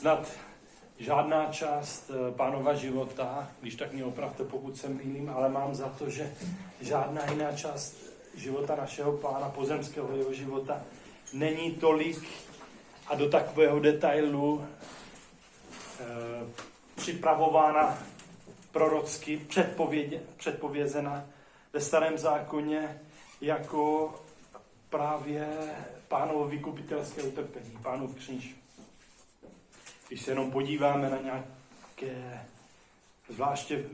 snad žádná část Pánova života, když tak mě opravte, pokud se mýlím, ale mám za to, že žádná jiná část života našeho Pána, pozemského jeho života, není tolik a do takového detailu připravována prorocky, předpovězena ve Starém zákoně jako právě Pánovo vykupitelské utrpení, Pánův kříž. Když se jenom podíváme na nějaké zvláště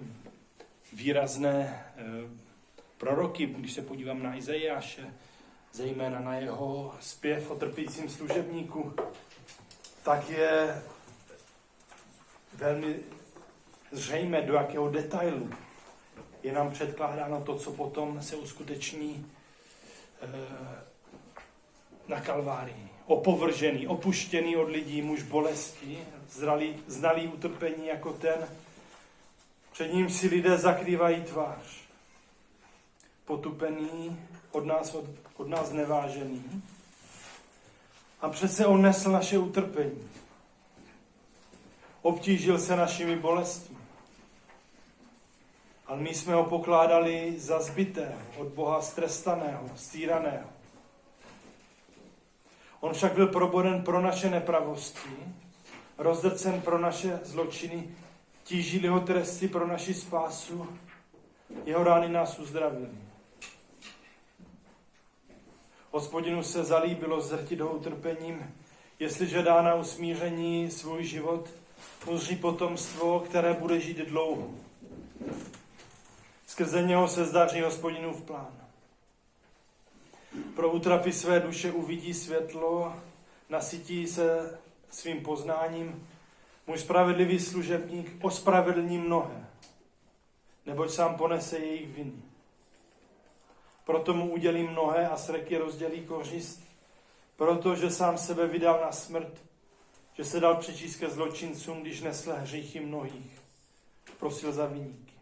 výrazné proroky, když se podívám na Izajáše, zejména na jeho zpěv o trpícím služebníku, tak je velmi zřejmé, do jakého detailu je nám předkládáno to, co potom se uskuteční na Kalvárii. Opovržený, opuštěný od lidí, muž bolesti, znalý utrpení jako ten, před ním si lidé zakrývají tvář. Potupený, od nás nevážený. A přece on nesl naše utrpení. Obtížil se našimi bolestmi. Ale my jsme ho pokládali za zbitého, od Boha strestaného, stýraného. On však byl proboden pro naše nepravosti, rozdrcen pro naše zločiny, tížili ho tresty pro naši spásu, jeho rány nás uzdravily. Hospodinu se zalíbilo zdrtit ho utrpením, jestliže dá na usmíření svůj život, uzří potomstvo, které bude žít dlouho. Skrze něho se zdaří Hospodinův plán. Pro útrapy své duše uvidí světlo, nasytí se svým poznáním. Můj spravedlivý služebník ospravedlní mnohé, neboť sám ponese jejich viny. Proto mu udělí mnohé a s reky rozdělí kořist, protože sám sebe vydal na smrt, že se dal přečíst ke zločincům, když nesl hříchy mnohých. Prosil za viníky.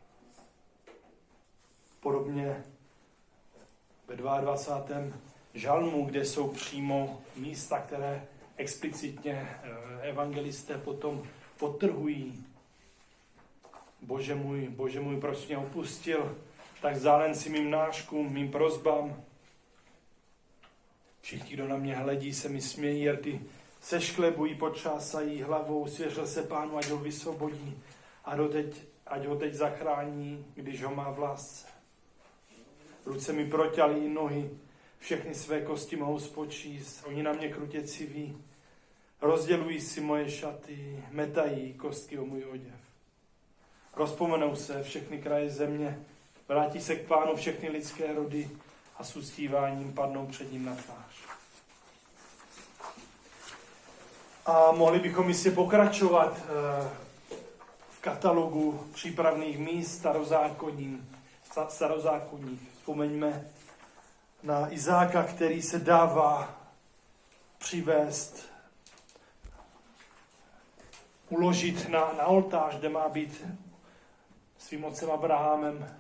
Podobně ve 22. žalmu, kde jsou přímo místa, které explicitně evangelisté potom podtrhují. Bože můj, proč mě opustil, tak vzdálen si mým náškům, mým prosbám. Všichni, kdo na mě hledí, se mi smějí, rty sešklebují, potřásají hlavou, svěřil se Pánu, ať ho vysvobodí a ať ho teď zachrání, když ho má v lásce. Ruce mi proťaly i nohy, všechny své kosti mohou spočíst, oni na mě krutě civí, rozdělují si moje šaty, metají kostky o můj oděv. Rozpomenou se všechny kraje země, vrátí se k Pánu všechny lidské rody a s uctíváním padnou před ním na tvář. A mohli bychom jistě pokračovat v katalogu přípravných míst starozákonních. Vzpomeňme na Izáka, který se dává přivést, uložit na oltář, kde má být svým otcem Abrahamem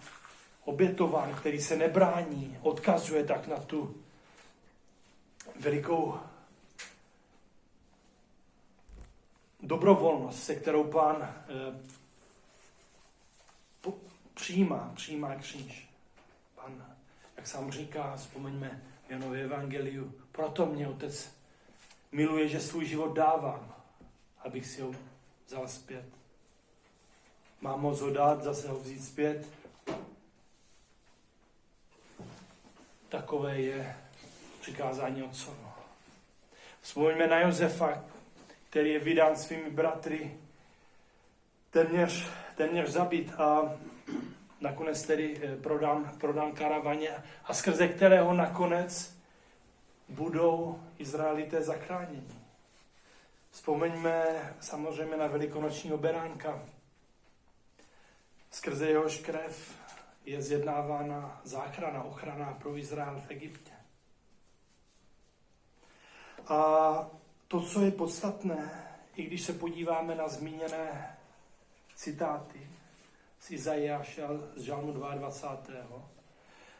obětován, který se nebrání, odkazuje tak na tu velikou dobrovolnost, se kterou Pán přijímá kříž. Pán, jak sám říká, vzpomeňme Janové evangeliu, proto mě Otec miluje, že svůj život dávám, abych si ho vzal zpět. Mám moc ho dát, zase ho vzít zpět. Takové je přikázání Otcovo. Vzpomeňme na Josefa, který je vydán svými bratry, téměř zabit a nakonec tedy prodán karavaně a skrze kterého nakonec budou Izraelité zachráněni. Vzpomeňme samozřejmě na velikonočního beránka. Skrze jehož krev je zjednávána záchrana, ochrana pro Izrael v Egyptě. A to, co je podstatné, i když se podíváme na zmíněné citáty z Izajáše a z žalmu 22.,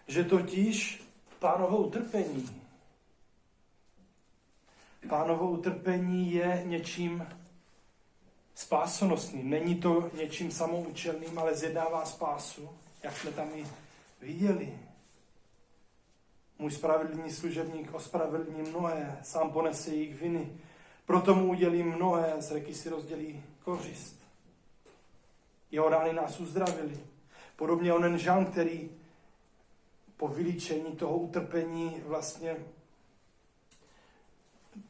že totiž Pánovo utrpení je něčím spásonosným. Není to něčím samoučelným, ale zjednává spásu, jak jsme tam i viděli. Můj spravedlivý služebník ospravedlní mnohé, sám ponese jejich viny. Proto mu udělí mnohé, z řeky si rozdělí kořist. Jeho rány nás uzdravili. Podobně onen Žán, který po vylíčení toho utrpení vlastně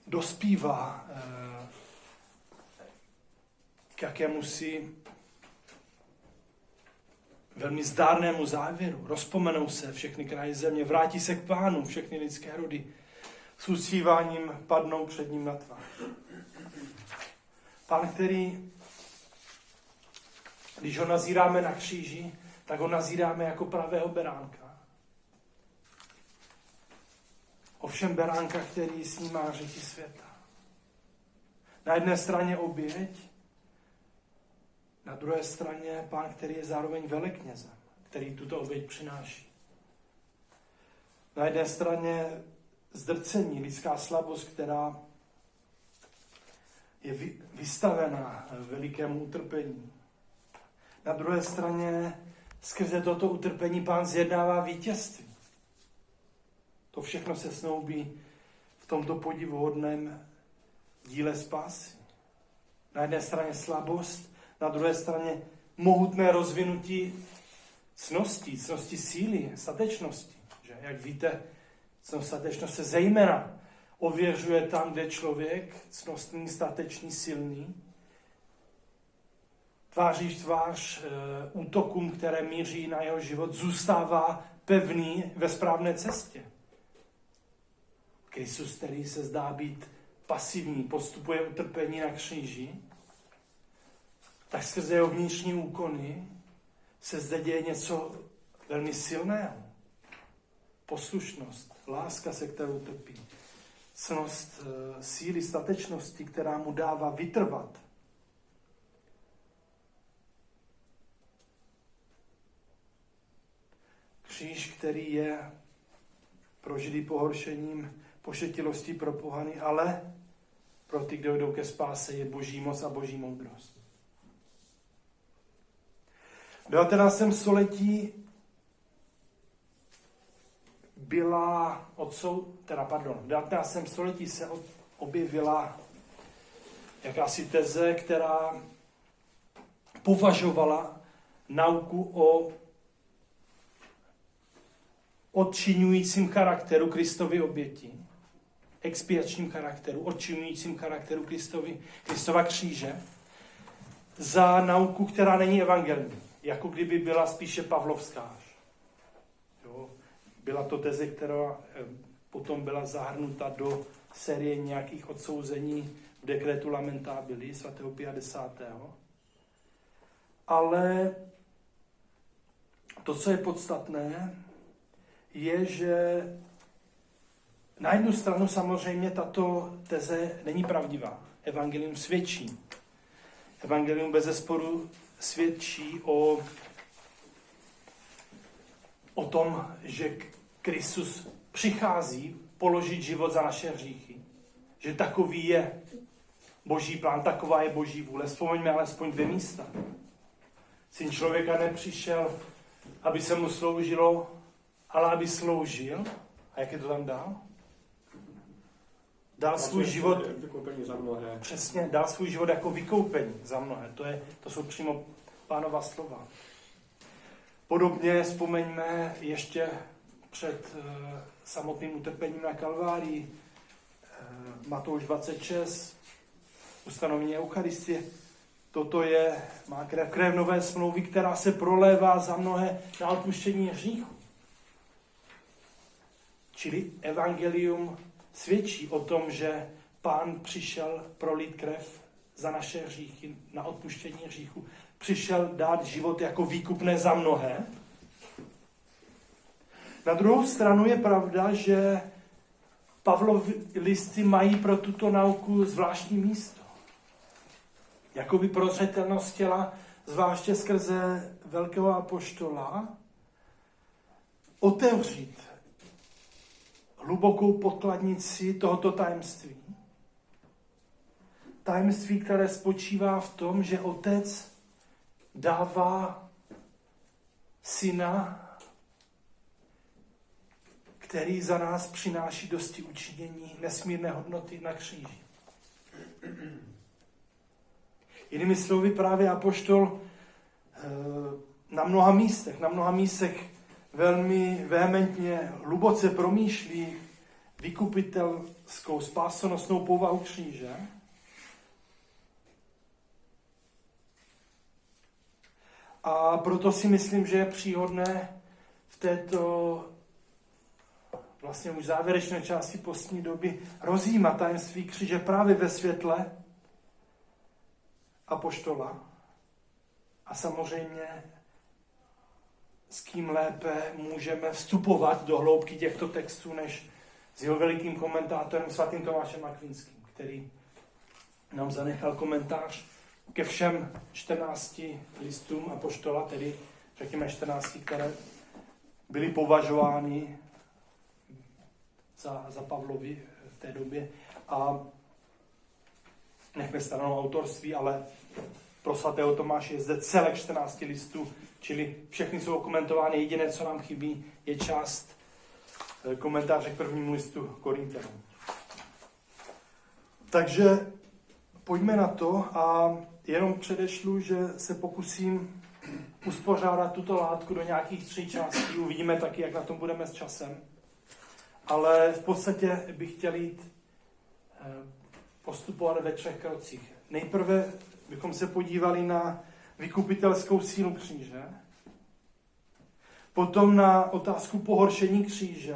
dospívá k jakémusi velmi zdárnému závěru. Rozpomenou se všechny kraje země, vrátí se k Pánu všechny lidské rody. S uctíváním padnou před ním na tvář. Pán, který, když ho nazíráme na kříži, tak ho nazíráme jako pravého beránka. Ovšem beránka, který snímá hříchy světa. Na jedné straně oběť, na druhé straně Pán, který je zároveň veleknězem, který tuto oběť přináší. Na jedné straně zdrcení, lidská slabost, která je vystavena velikému utrpení. Na druhé straně skrze toto utrpení Pán zjednává vítězství. To všechno se snoubí v tomto podivuhodném díle spásy. Na jedné straně slabost, na druhé straně mohutné rozvinutí cnosti síly, statečnosti. Že? Jak víte, statečnost se zejména ověřuje tam, kde člověk, cnostný, statečný, silný, tváří v tvář útokům, které míří na jeho život, zůstává pevný ve správné cestě. Kristus, který se zdá být pasivní, postupuje utrpení na kříži, tak skrze jeho vnitřní úkony se zde děje něco velmi silného. Poslušnost, láska, se kterou trpí. Ctnost síly, statečnosti, která mu dává vytrvat. Kříž, který je prožitý pohoršením, pošetilostí pro pohany, ale pro ty, kdo jdou ke spáse, je boží moc a boží moudrost. V 19. století v 19. století se objevila jakási teze, která považovala nauku o odčiňujícím charakteru Kristovy oběti, expiačním charakteru, odčiňujícím charakteru Kristova kříže, za nauku, která není evangelní, jako kdyby byla spíše pavlovská. Jo? Byla to teze, která potom byla zahrnuta do série nějakých odsouzení v dekretu Lamentabili svatého Pia X. Ale to, co je podstatné, je, že na jednu stranu samozřejmě tato teze není pravdivá. Evangelium svědčí. Evangelium bezesporu svědčí o tom, že Kristus přichází položit život za naše hříchy. Že takový je boží plán, taková je boží vůle. Vzpomeňme alespoň 2 místa. Syn člověka nepřišel, aby se mu sloužilo, ale aby sloužil. A jak je to tam dál? Dal svůj život za mnohé. Přesně, dal svůj život jako vykoupení za mnohé. To jsou přímo Pánova slova. Podobně vzpomeňme ještě před samotným utrpením na Kalvárii. Matouš 26, ustanovení Eucharistie. Toto je má krev nové smlouvy, která se prolévá za mnohé na odpuštění hříchu. Čili evangelium svědčí o tom, že Pán přišel prolít krev za naše hříchy, na odpuštění hříchu. Přišel dát život jako výkupné za mnohé. Na druhou stranu je pravda, že Pavlovy listy mají pro tuto nauku zvláštní místo. Jakoby prozřetelnost chtěla, zvláště skrze velkého apoštola, otevřít hlubokou podkladnici tohoto tajemství, tajemství, které spočívá v tom, že Otec dává Syna, který za nás přináší dosti učinění, nesmírné hodnoty na kříži. Jinými slovy, právě apoštol na mnoha místech velmi vehementně, hluboce promýšlí vykupitelskou, spásonosnou povahu kříže. A proto si myslím, že je příhodné v této vlastně už závěrečné části postní doby rozjímat tajemství kříže právě ve světle apoštola. A samozřejmě s kým lépe můžeme vstupovat do hloubky těchto textů, než s jeho velikým komentátorem svatým Tomášem Akvinským, který nám zanechal komentář ke všem 14 listům apoštola, tedy řekněme 14, které byly považovány za Pavlovi v té době. A nechme stranou autorství, ale pro svatého Tomáše je zde celek 14 listů, čili všechny jsou komentovány. Jediné, co nám chybí, je část komentáře k prvnímu listu Korinťanům. Takže pojďme na to a jenom předešlu, že se pokusím uspořádat tuto látku do nějakých 3 částí. Uvidíme taky, jak na tom budeme s časem. Ale v podstatě bych chtěl jít postupovat ve 3 krocích. Nejprve bychom se podívali na vykupitelskou sílu kříže, potom na otázku pohoršení kříže,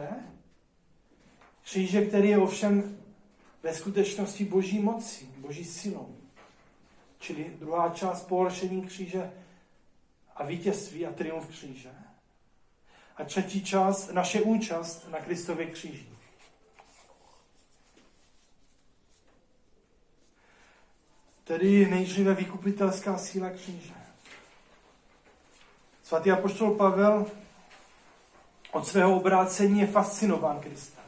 který je ovšem ve skutečnosti boží mocí, boží silou. Čili druhá část pohoršení kříže a vítězství a triumf kříže. A třetí část, naše účast na Kristově kříži. Tedy nejdříve vykupitelská síla kříže. Svatý apoštol Pavel od svého obrácení je fascinován Kristem.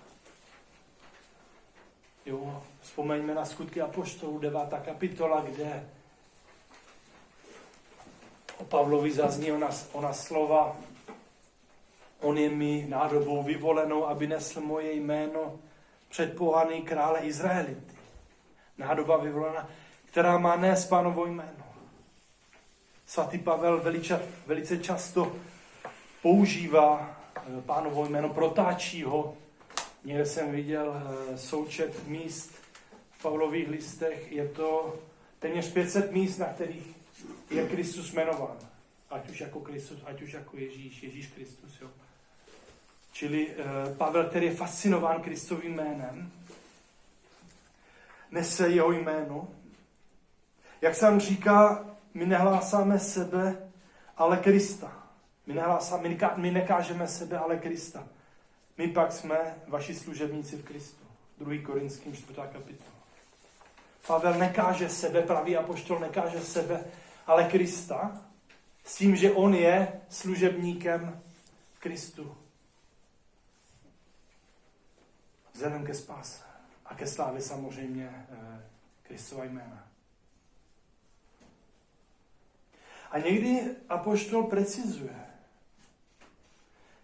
Jo, vzpomeňme na Skutky apoštolů, 9. kapitola, kde o Pavlovi zazní ona slova: on je mi nádobou vyvolenou, aby nesl moje jméno před pohany krále Izraelity. Nádoba vyvolená, která má nést Pánovo jméno. Svatý Pavel velice často používá Pánovo jméno, protáčí ho. Někde jsem viděl součet míst v Pavlových listech. Je to téměř 500 míst, na kterých je Kristus jmenován. Ať už jako Kristus, ať už jako Ježíš Kristus. Jo. Čili Pavel, který je fascinován Kristovým jménem, nese jeho jméno. Jak sám říká, my nehlásáme sebe, ale Krista. My nekážeme sebe, ale Krista. My pak jsme vaši služebníci v Kristu. 2. Korinským 4. kapitola. Pavel nekáže sebe, pravý apoštol nekáže sebe, ale Krista, s tím, že on je služebníkem v Kristu. Vzhledem ke spáse a ke slávě samozřejmě Kristova jména. A někdy apoštol precizuje.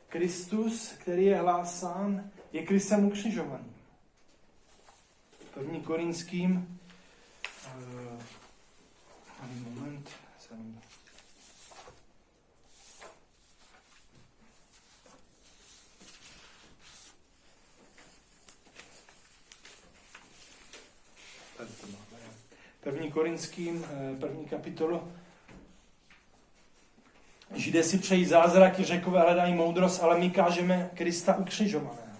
Kristus, který je hlásán, je Kristem ukřižovaným. 1. Korinským moment. První Korinským, 1. kapitolu. Židé si přejí zázraky, Řekové hledají moudrost, ale my kážeme Krista ukřižovaného.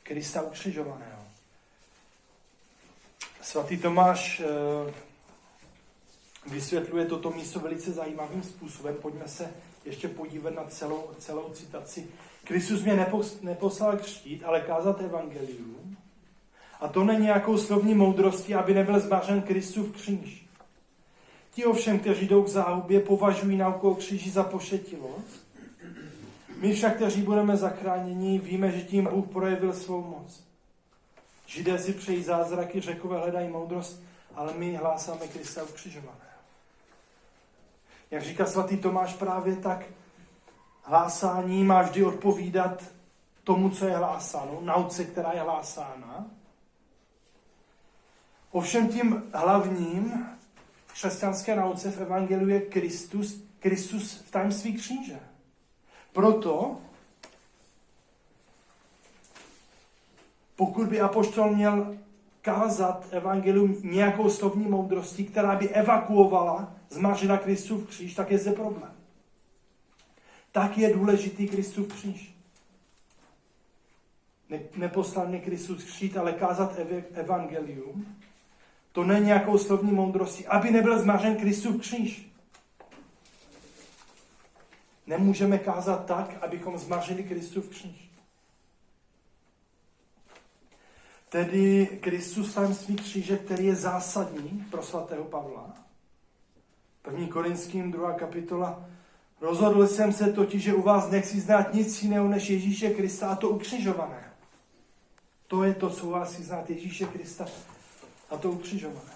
Krista ukřižovaného. Svatý Tomáš vysvětluje toto místo velice zajímavým způsobem. Pojďme se ještě podívat na celou citaci. Kristus mě neposlal křtít, ale kázat evangelium. A to není nějakou slovní moudrostí, aby nebyl zmařen Kristův kříž. Ti ovšem, kteří jdou k záhubě, považují nauku o kříži za pošetilost My však, kteří budeme zachráněni, víme, že tím Bůh projevil svou moc. Židé si přejí zázraky, Řekové hledají moudrost, ale my hlásáme Krista ukřižovaného. Jak říká svatý Tomáš, právě tak hlásání má vždy odpovídat tomu, co je hlásáno, nauce, která je hlásána. Ovšem tím hlavním křesťanské nauce v evangeliu je Kristus v tajemství kříže. Proto, pokud by apoštol měl kázat evangelium nějakou slovní moudrostí, která by evakuovala zmařila Kristův kříž, tak je zde problém. Tak je důležitý Kristův kříž. Neposlal mě Kristus kříž, ale kázat evangelium, to není nějakou slovní moudrostí, aby nebyl zmařen Kristův kříž. Nemůžeme kázat tak, abychom zmařili Kristův kříž. Tedy Kristus v tajemství kříže, který je zásadní pro svatého Pavla. 1. Korinským 2. kapitola. Rozhodl jsem se totiž, že u vás nechci znát nic jiného než Ježíše Krista a to ukřižované. To je to, co u vás chci znát, Ježíše Krista a to ukřižované.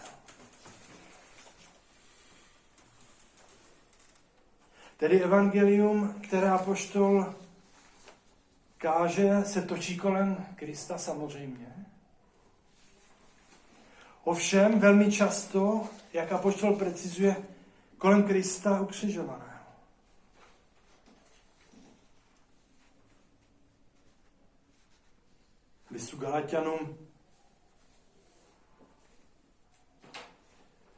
Tedy evangelium, které apoštol káže, se točí kolem Krista samozřejmě. Ovšem velmi často, jak apoštol precizuje, kolem Krista ukřižovaného. Listu Galatianům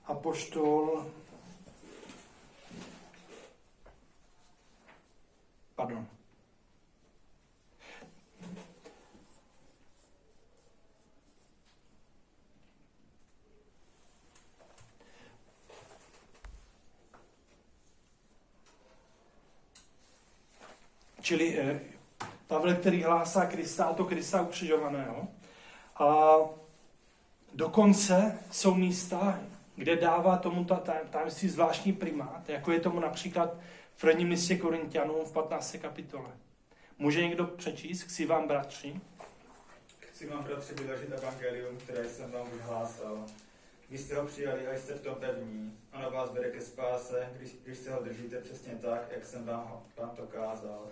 apoštol Čili Pavel, který hlásá Krista, a to Krista ukřižovaného. A dokonce jsou místa, kde dává tomu tajemství zvláštní primát, jako je tomu například v 1. listě Korinťanům v 15. kapitole. Může někdo přečíst? Chci vám, bratři, vyložit evangelium, které jsem vám už hlásal. Vy jste ho přijali a jste v tom pevní. Ono vás vede ke spáse, když se ho držíte přesně tak, jak jsem vám to kázal.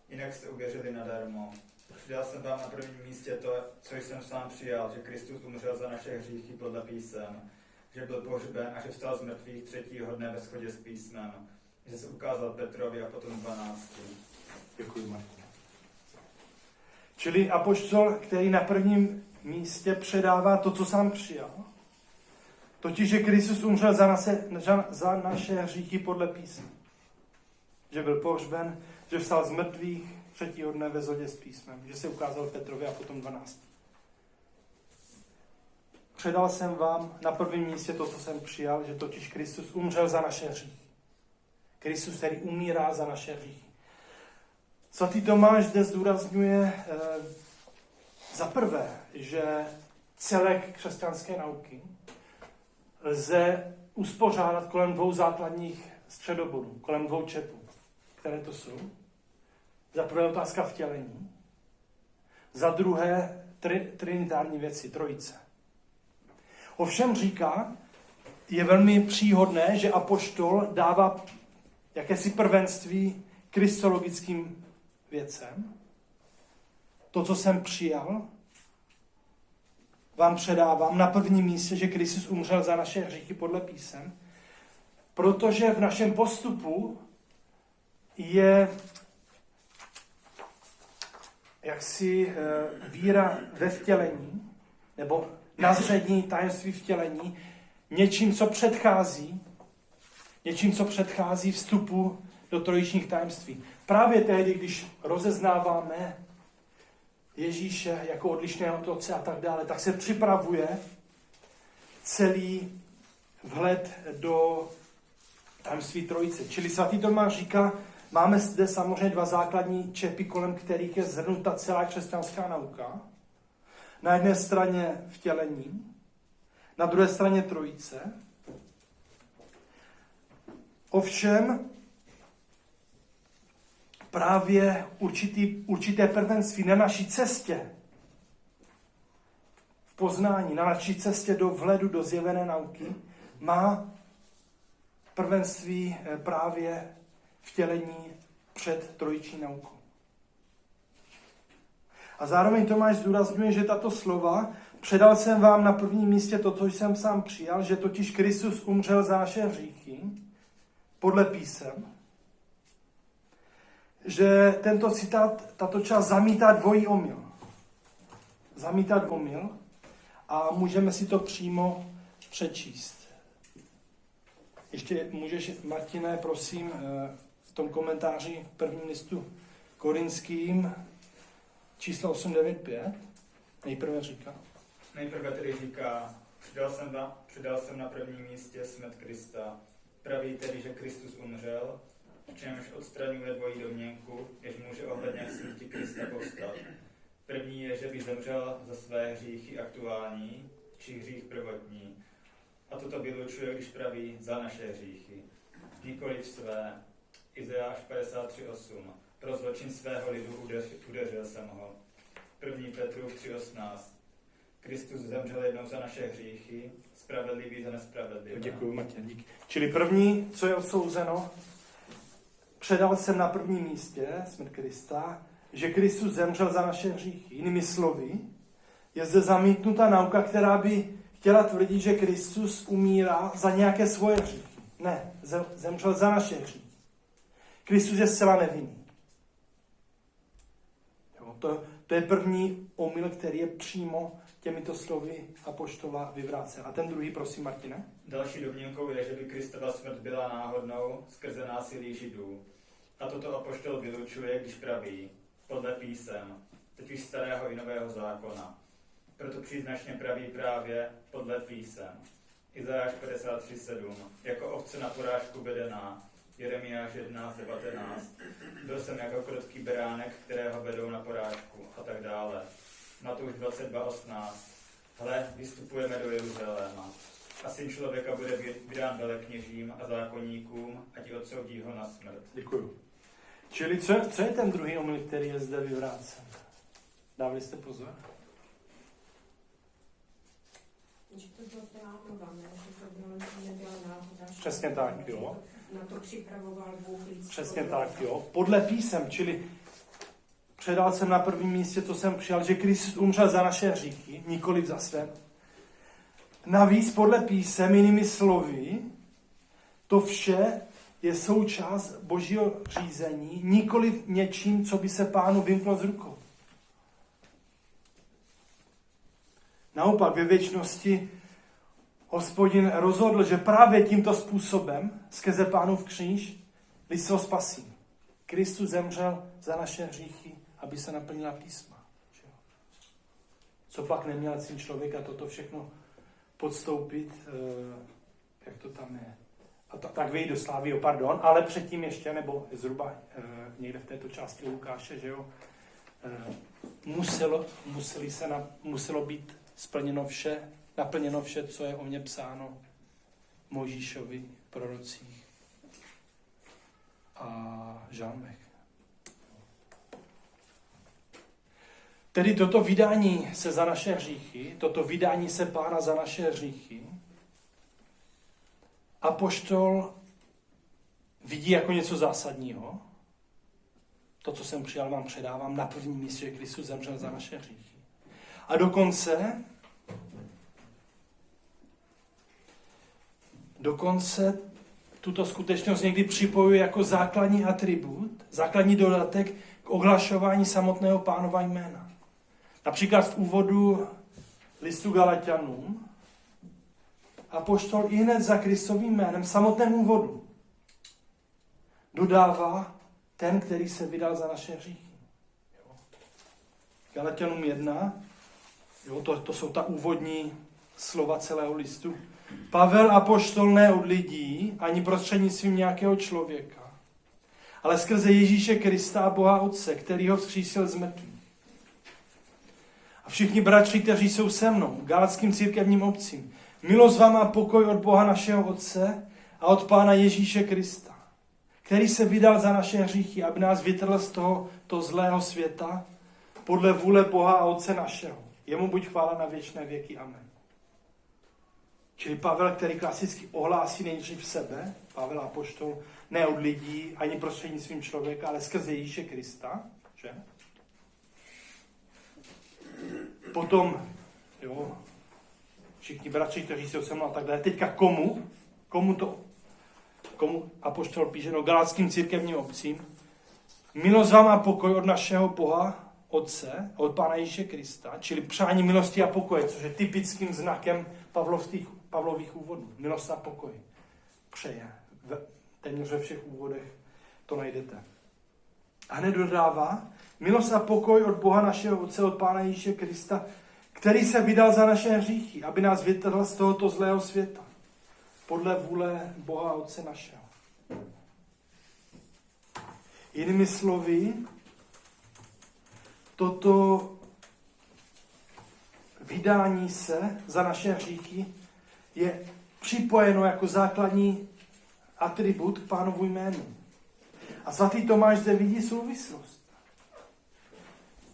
Jinak jste uvěřili nadarmo. Přidal jsem vám na prvním místě to, co jsem sám přijal, že Kristus umřel za naše hříchy podle písem, že byl pohřben a že vstal z mrtvých 3. dne ve shodě s písmem, že se ukázal Petrovi a potom 12. Děkuji, Marku. Čili apoštol, který na prvním místě předává to, co sám přijal, totiž, že Kristus umřel za naše hříchy podle písma. Že byl pohřben, že vstal z mrtvých 3. dne ve shodě s písmem, že se ukázal Petrovi a potom 12. Předal jsem vám na prvním místě to, co jsem přijal, že totiž Kristus umřel za naše hříchy. Kristus, který umírá za naše hříchy. Svatý Tomáš zde zdůrazňuje za prvé, že celek křesťanské nauky lze uspořádat kolem 2 základních středobodů, kolem 2 čepů. Které to jsou? Za prvé otázka vtělení, za druhé trinitární věci, trojice. Ovšem říká, je velmi příhodné, že apoštol dává jakési prvenství kristologickým věcem. To, co jsem přijal, vám předávám na prvním místě, že Kristus umřel za naše hříchy podle písem, protože v našem postupu je jaksi víra ve vtělení, nebo nazřední tajemství vtělení, něčím, co předchází vstupu do trojičních tajemství. Právě tehdy, když rozeznáváme Ježíše jako odlišného od Otce a tak dále, tak se připravuje celý vhled do tajemství trojice. Čili svatý Tomáš říká, máme zde samozřejmě 2 základní čepy, kolem kterých je zhrnuta celá křesťanská nauka. Na jedné straně vtělení, na druhé straně trojice. Ovšem, právě určité prvenství na naší cestě v poznání, na naší cestě do vhledu, do zjevené nauky, má prvenství právě vtělení před trojiční naukou. A zároveň Tomáš zdůrazňuje, že tato slova předal jsem vám na prvním místě to, co jsem sám přijal, že totiž Kristus umřel za naše hříchy, podle písem, že tento citát, tato část zamítá dvojí omyl. Zamítá omyl a můžeme si to přímo přečíst. Ještě můžeš, Martine, prosím, v tom komentáři v prvním listu Korinským číslo 895 nejprve říká. Nejprve tedy říká, přidal jsem na prvním místě smrt Krista. Praví tedy, že Kristus umřel, v čemž odstraňuje dvojí domněnku, jež může ohledně smrti Krista povstat. První je, že by zemřel za své hříchy aktuální, či hřích prvotní. A toto vylučuje, když praví za naše hříchy. Nikoliv své. Izajáš 53:8. Pro zločin svého lidu udeřil jsem ho. 1. Petrův 3:18. Kristus zemřel jednou za naše hříchy, spravedlivý za nespravedlivé. Děkuji, Martin, díky. Čili první, co je odsouzeno, předal jsem na prvním místě smrt Krista, že Kristus zemřel za naše hříchy. Jinými slovy, je zde zamítnutá nauka, která by chtěla tvrdit, že Kristus umírá za nějaké svoje hříchy. Ne, zemřel za naše hříchy. Kristus je zcela nevinný. Jo, to je první omyl, který je přímo těmito slovy apoštola vyvrácen. A ten druhý, prosím, Martine. Další domněnkou je, že by Kristova smrt byla náhodnou skrze násilí Židů. A toto apoštol vylučuje, když praví, podle písem, totiž starého i nového zákona. Proto příznačně praví právě podle písem. Izajáš 53:7. Jako ovce na porážku vedená. Jeremiáš 11:19. Byl jsem jako krotký beránek, kterého vedou na porážku. A tak dále. Matouš 22:18. Hle, vystupujeme do Jeruzaléma. A syn člověka bude vydán velekněžím a zákonníkům a ti odsoudí ho na smrt. Děkuju. Čili co je ten druhý omyl, který je zde vyvrácen? Dávali jste pozor? Že to bylo plánované, že to bylo, nebyla náhoda. Přesně tak, jo. Na to připravoval Bůh lidstvo. Přesně tak, jo. Podle písem, čili předal jsem na prvním místě, co jsem přijal, že Kristus umřel za naše hříchy, nikoliv za své. Navíc podle písem, jinými slovy, to vše je součást Božího řízení, nikoliv něčím, co by se Pánu vymklo z rukou. Naopak ve věčnosti Hospodin rozhodl, že právě tímto způsobem, skrze Pánův kříž, lidstvo spasí. Kristus zemřel za naše hříchy, aby se naplnila písma. Co pak neměl syn člověka toto všechno podstoupit, jak to tam je. A tak vyjít do slávy, pardon, ale předtím ještě, nebo zhruba někde v této části Lukáše, že jo, muselo být naplněno vše, co je o mně psáno Mojžíšovi, prorocích a žalmech. Tedy toto vydání se za naše hříchy, toto vydání se Pána za naše hříchy, apoštol vidí jako něco zásadního. To, co jsem přijal, vám předávám na prvním místě, že Kristus zemřel za naše hříchy. A dokonce tuto skutečnost někdy připojuje jako základní atribut, základní dodatek k ohlašování samotného Pánova jména. Například v úvodu listu Galatianům apoštol i hned za Kristovým jménem v samotném úvodu dodává ten, který se vydal za naše hříchy. Galatianům 1, to jsou ta úvodní slova celého listu. Pavel apoštol ne od lidí, ani prostřednictvím nějakého člověka, ale skrze Ježíše Krista a Boha Otce, který ho vzkřísil z mrtvých. A všichni bratři, kteří jsou se mnou, Galackým církevním obcím, milost vám a pokoj od Boha našeho Otce a od Pána Ježíše Krista, který se vydal za naše hříchy, aby nás vytrhl z tohoto zlého světa, podle vůle Boha a Otce našeho. Jemu buď chvála na věčné věky. Amen. Čili Pavel, který klasicky ohlásí nejdřív sebe, Pavel apoštol, ne od lidí, ani prostřednictvím člověka, ale skrze Ježíše Krista, že? Potom, jo, všichni bratři, kteří jsou se mnou a tak dále. Teďka komu apoštol píše, no galackým církevním obcím, milost vám a pokoj od našeho Boha, Otce, od Pána Ježíše Krista, čili přání milosti a pokoje, což je typickým znakem Pavlových úvodů. Milost a pokoj. Přeje. Téměř ve všech úvodech to najdete. A hned dodává, milost a pokoj od Boha našeho Otce, od Pána Ježíše Krista, který se vydal za naše hříchy, aby nás vytrhl z tohoto zlého světa. Podle vůle Boha Otce našeho. Jinými slovy, toto vydání se za naše hříchy je připojeno jako základní atribut k Pánovu jménu. A svatý Tomáš zde vidí souvislost.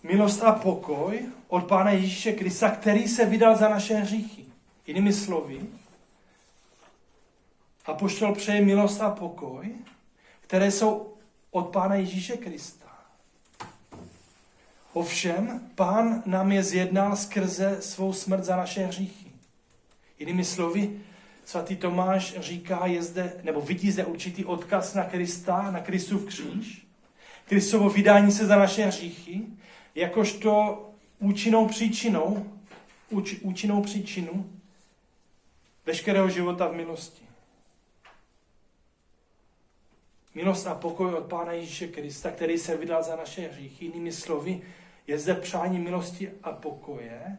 Milost a pokoj od Pána Ježíše Krista, který se vydal za naše hříchy. Jinými slovy, apoštol přeje milost a pokoj, které jsou od Pána Ježíše Krista. Ovšem, Pán nám je zjednal skrze svou smrt za naše hříchy. Jinými slovy, svatý Tomáš říká, je zde, nebo vidí zde určitý odkaz na Krista, na Kristův kříž, Kristovo vydání se za naše hříchy, jakožto účinnou příčinu veškerého života v milosti. Milost a pokoj od Pána Ježíše Krista, který se vydal za naše hříchy. Jinými slovy, je zde přání milosti a pokoje,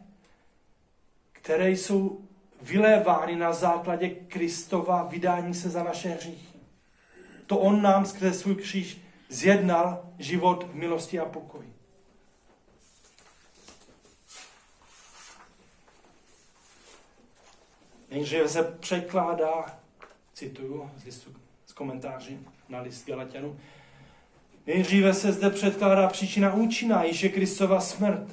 které jsou vylévány na základě Kristova vydání se za naše hříchy. To on nám skrze svůj kříž zjednal život v milosti a pokoji. Nejdříve se překládá, cituju z komentáři na list Galatianů, nejdříve se zde předkládá příčina účinná, již je Kristova smrt.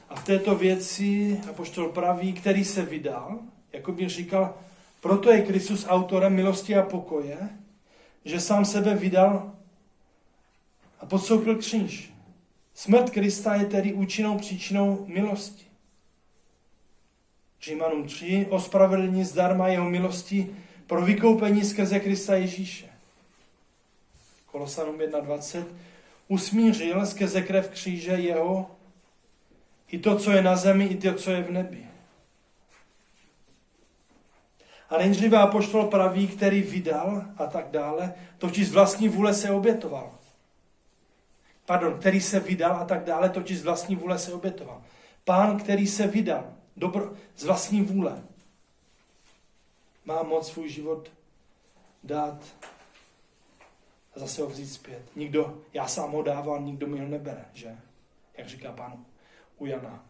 A v této věci apoštol praví, který se vydal, jako by říkal, proto je Kristus autorem milosti a pokoje, že sám sebe vydal a podstoupil kříž. Smrt Krista je tedy účinnou příčinou milosti. Římanům 3, ospravedlnění zdarma jeho milosti pro vykoupení skrze Krista Ježíše. Kolosanům 1.20, usmířil skrze krev kříže jeho i to, co je na zemi, i to, co je v nebi. A nejdříve apoštol praví, který vydal a tak dále, totiž z vlastní vůle se obětoval. Který se vydal a tak dále, totiž z vlastní vůle se obětoval. Pán, který se vydal z vlastní vůle, má moc svůj život dát a zase ho vzít zpět. Já sám ho dávám, nikdo mi ho nebere, že? Jak říká pán u Jana.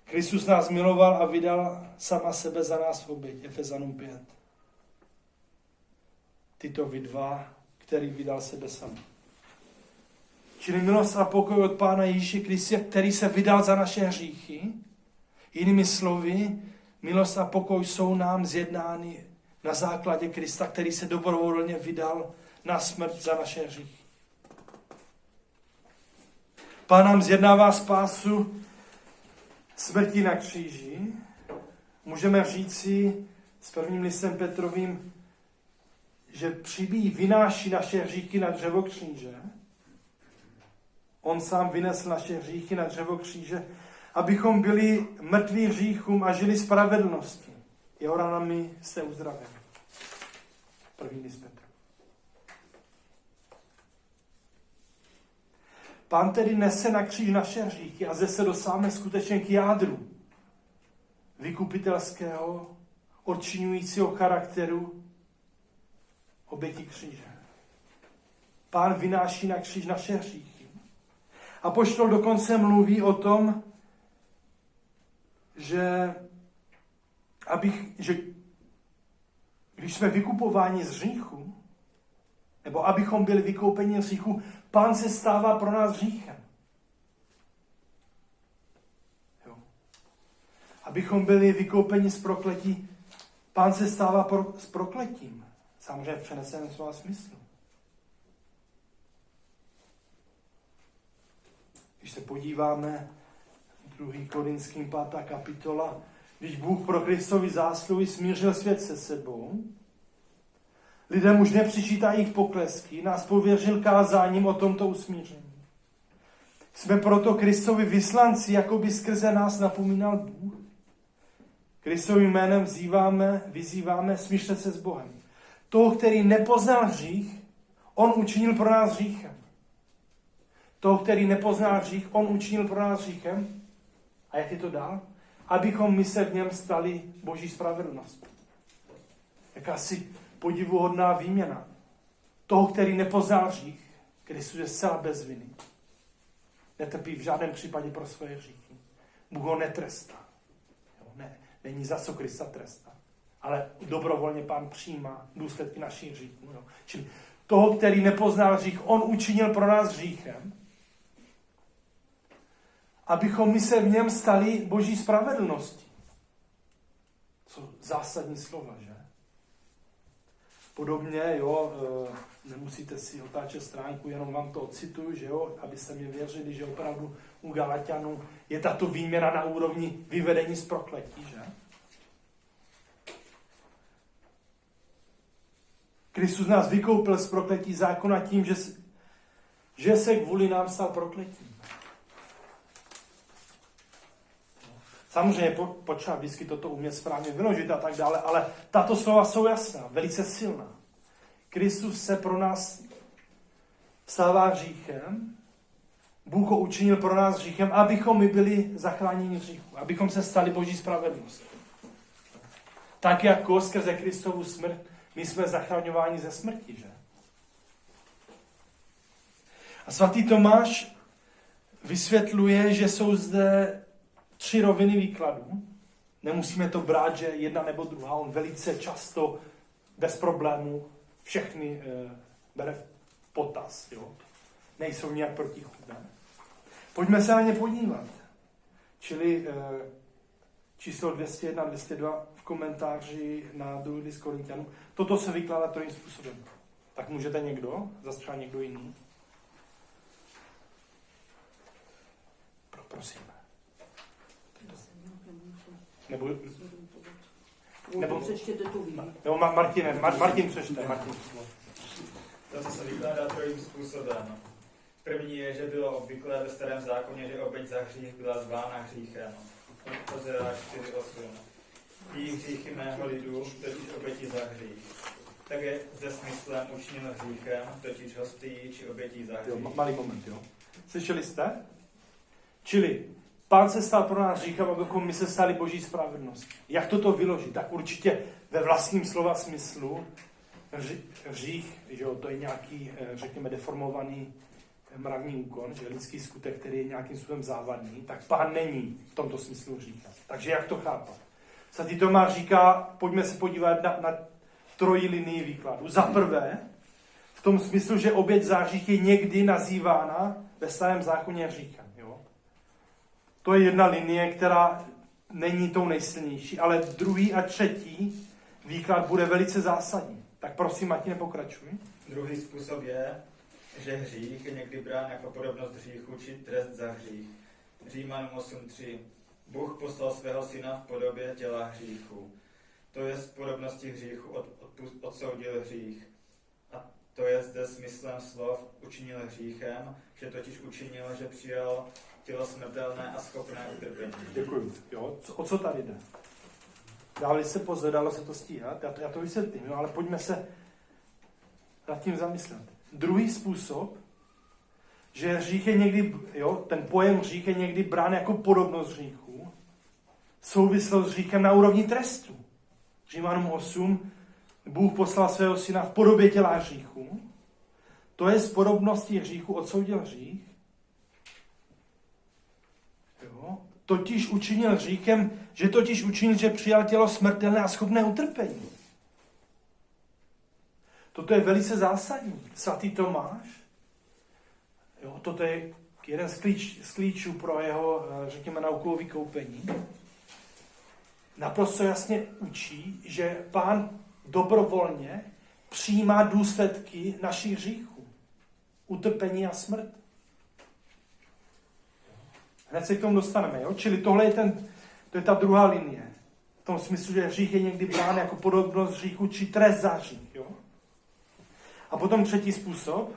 Kristus nás miloval a vydal sama sebe za nás v oběť. Efezanům 5. Tyto vy dva, který vydal sebe sám. Čili milost a pokoj od Pána Ježíše Krista, který se vydal za naše hříchy. Jinými slovy, milost a pokoj jsou nám zjednány na základě Krista, který se dobrovolně vydal na smrt za naše hříchy. Pán nám zjednává spásu smrti na kříži. Můžeme říci s prvním listem Petrovým, že přibíjí, vynáší naše hříchy na dřevo kříže. On sám vynesl naše hříchy na dřevo kříže, abychom byli mrtví hříchům a žili spravedlnosti. Jeho ranami jste uzdraveni. První list Petr. Pán tedy nese na kříž naše hříchy a zde se dostáváme skutečně k jádru vykupitelského, odčiňujícího charakteru oběti kříže. Pán vynáší na kříž naše hříchy. Apoštol dokonce mluví o tom, že když jsme vykupováni z hříchu, nebo abychom byli vykoupeni z hříchu, Pán se stává pro nás hříchem. Jo. Abychom byli vykoupeni z prokletí, Pán se stává s prokletím. Samozřejmě v přeneseném slova smyslu. Když se podíváme 2. Korinským 5. kapitola, když Bůh pro Kristovi zásluhy smířil svět se sebou, lidem už nepřičítá jejich poklesky, nás pověřil kázáním o tomto usmíření. Jsme proto Kristovi vyslanci, jako by skrze nás napomínal Bůh. Kristovým jménem vyzýváme, smířte se s Bohem. Toho, který nepoznal hřích, on učinil pro nás hříchem. Toho, který nepoznal hřích, on učinil pro nás hříchem. A jak je to dál? Abychom my se v něm stali Boží spravedlnost. Jakási podivuhodná výměna. Toho, který nepoznal hřích, Kristus je zcela bez viny. Netrpí v žádném případě pro svoje hříchy. Bůh ho netrestá. Není za co Krista trestá. Ale dobrovolně Pán přijímá důsledky našich hříchů. Čili toho, který nepoznal hřích, on učinil pro nás hříchem, abychom my se v něm stali Boží spravedlností. Co zásadní slova, že? Podobně, jo, nemusíte si otáčet stránku, jenom vám to ocituju, že jo, abyste mi věřili, že opravdu u Galatianů je tato výměna na úrovni vyvedení z prokletí, že? Kristus nás vykoupil z prokletí zákona tím, že se kvůli nám stal prokletím. Samozřejmě potřeba vždycky toto umět správně vyložit a tak dále, ale tato slova jsou jasná, velice silná. Kristus se pro nás stává hříchem, Bůh ho učinil pro nás hříchem, abychom my byli zachráněni hříchu, abychom se stali Boží spravedlností. Tak jako skrze Kristovu smrt my jsme zachraňováni ze smrti, že? A svatý Tomáš vysvětluje, že jsou zde 3 roviny výkladu. Nemusíme to brát, že jedna nebo druhá. On velice často, bez problémů, všechny bere v potaz. Jo? Nejsou nějak protichůdné. Pojďme se na ně podívat. Čili číslo 201, 202 v komentáři na 2. list Korinťanů. Toto se vykládá trojím způsobem. Tak můžete někdo? Zase třeba někdo jiný? Prosím. Nebo přečtěte tu výjimku. Nebo Martin přečte. To se vykládá trojím způsobem. První je, že bylo obvyklé ve starém zákoně, že oběť za hřích byla zvána hříchem. Ozera 4.8. Tí hříchy mého lidu, totiž oběti za hřích. Tak je ze smyslem učinil hříchem, totiž hostií či obětí za hřích. Jo, malý moment, jo. Slyšeli jste? Čili Pán se stal pro nás hříchem, abychom my se stali Boží spravedlností. Jak toto vyložit? Tak určitě ve vlastním slova smyslu hřích, že jo, to je nějaký, řekněme, deformovaný mravní úkon, že lidský skutek, který je nějakým způsobem závadný, tak Pán není v tomto smyslu hříchem. Takže jak to chápat? Svatý Tomáš říká, pojďme se podívat na trojí linii výkladu. Za prvé, v tom smyslu, že oběť za hřích je někdy nazývána ve starém zákoně hříchem. Jo? To je jedna linie, která není tou nejsilnější, ale druhý a třetí výklad bude velice zásadní. Tak prosím, Martine, pokračuj. Druhý způsob je, že hřích je někdy brán jako podobnost hříchu či trest za hřích. Římanům 8.3. Bůh poslal svého syna v podobě těla hříchu. To je z podobnosti hříchu odsoudil hřích. A to je zde smyslem slov učinil hříchem, že totiž učinil, že přijal tělo smrtelné a schopné utrpení. Děkuji. Jo, o co tady jde? Dávali se pozor, dalo se to stíhat, já to vysvětlím, jo, ale pojďme se nad tím zamyslet. Druhý způsob, že hřích je někdy, jo, ten pojem hřích je někdy brán jako podobnost hříchu, souvislost s hříchem na úrovni trestu. Římanům 8, Bůh poslal svého syna v podobě těla hříchu, to je z podobnosti hříchu odsoudil hřích, jo, totiž učinil hříchem, že přijal tělo smrtelné a schopné utrpení. Toto je velice zásadní. Svatý Tomáš, jo, toto je jeden z klíčů pro jeho, řekněme, naukovou vykoupení. Naprosto jasně učí, že Pán dobrovolně přijímá důsledky našich hříchů. Utrpení a smrt. Hned se k tomu dostaneme. Jo? Čili tohle je, to je ta druhá linie. V tom smyslu, že hřích je někdy brán jako podobnost hříchu či trest za hřích. Jo? A potom třetí způsob.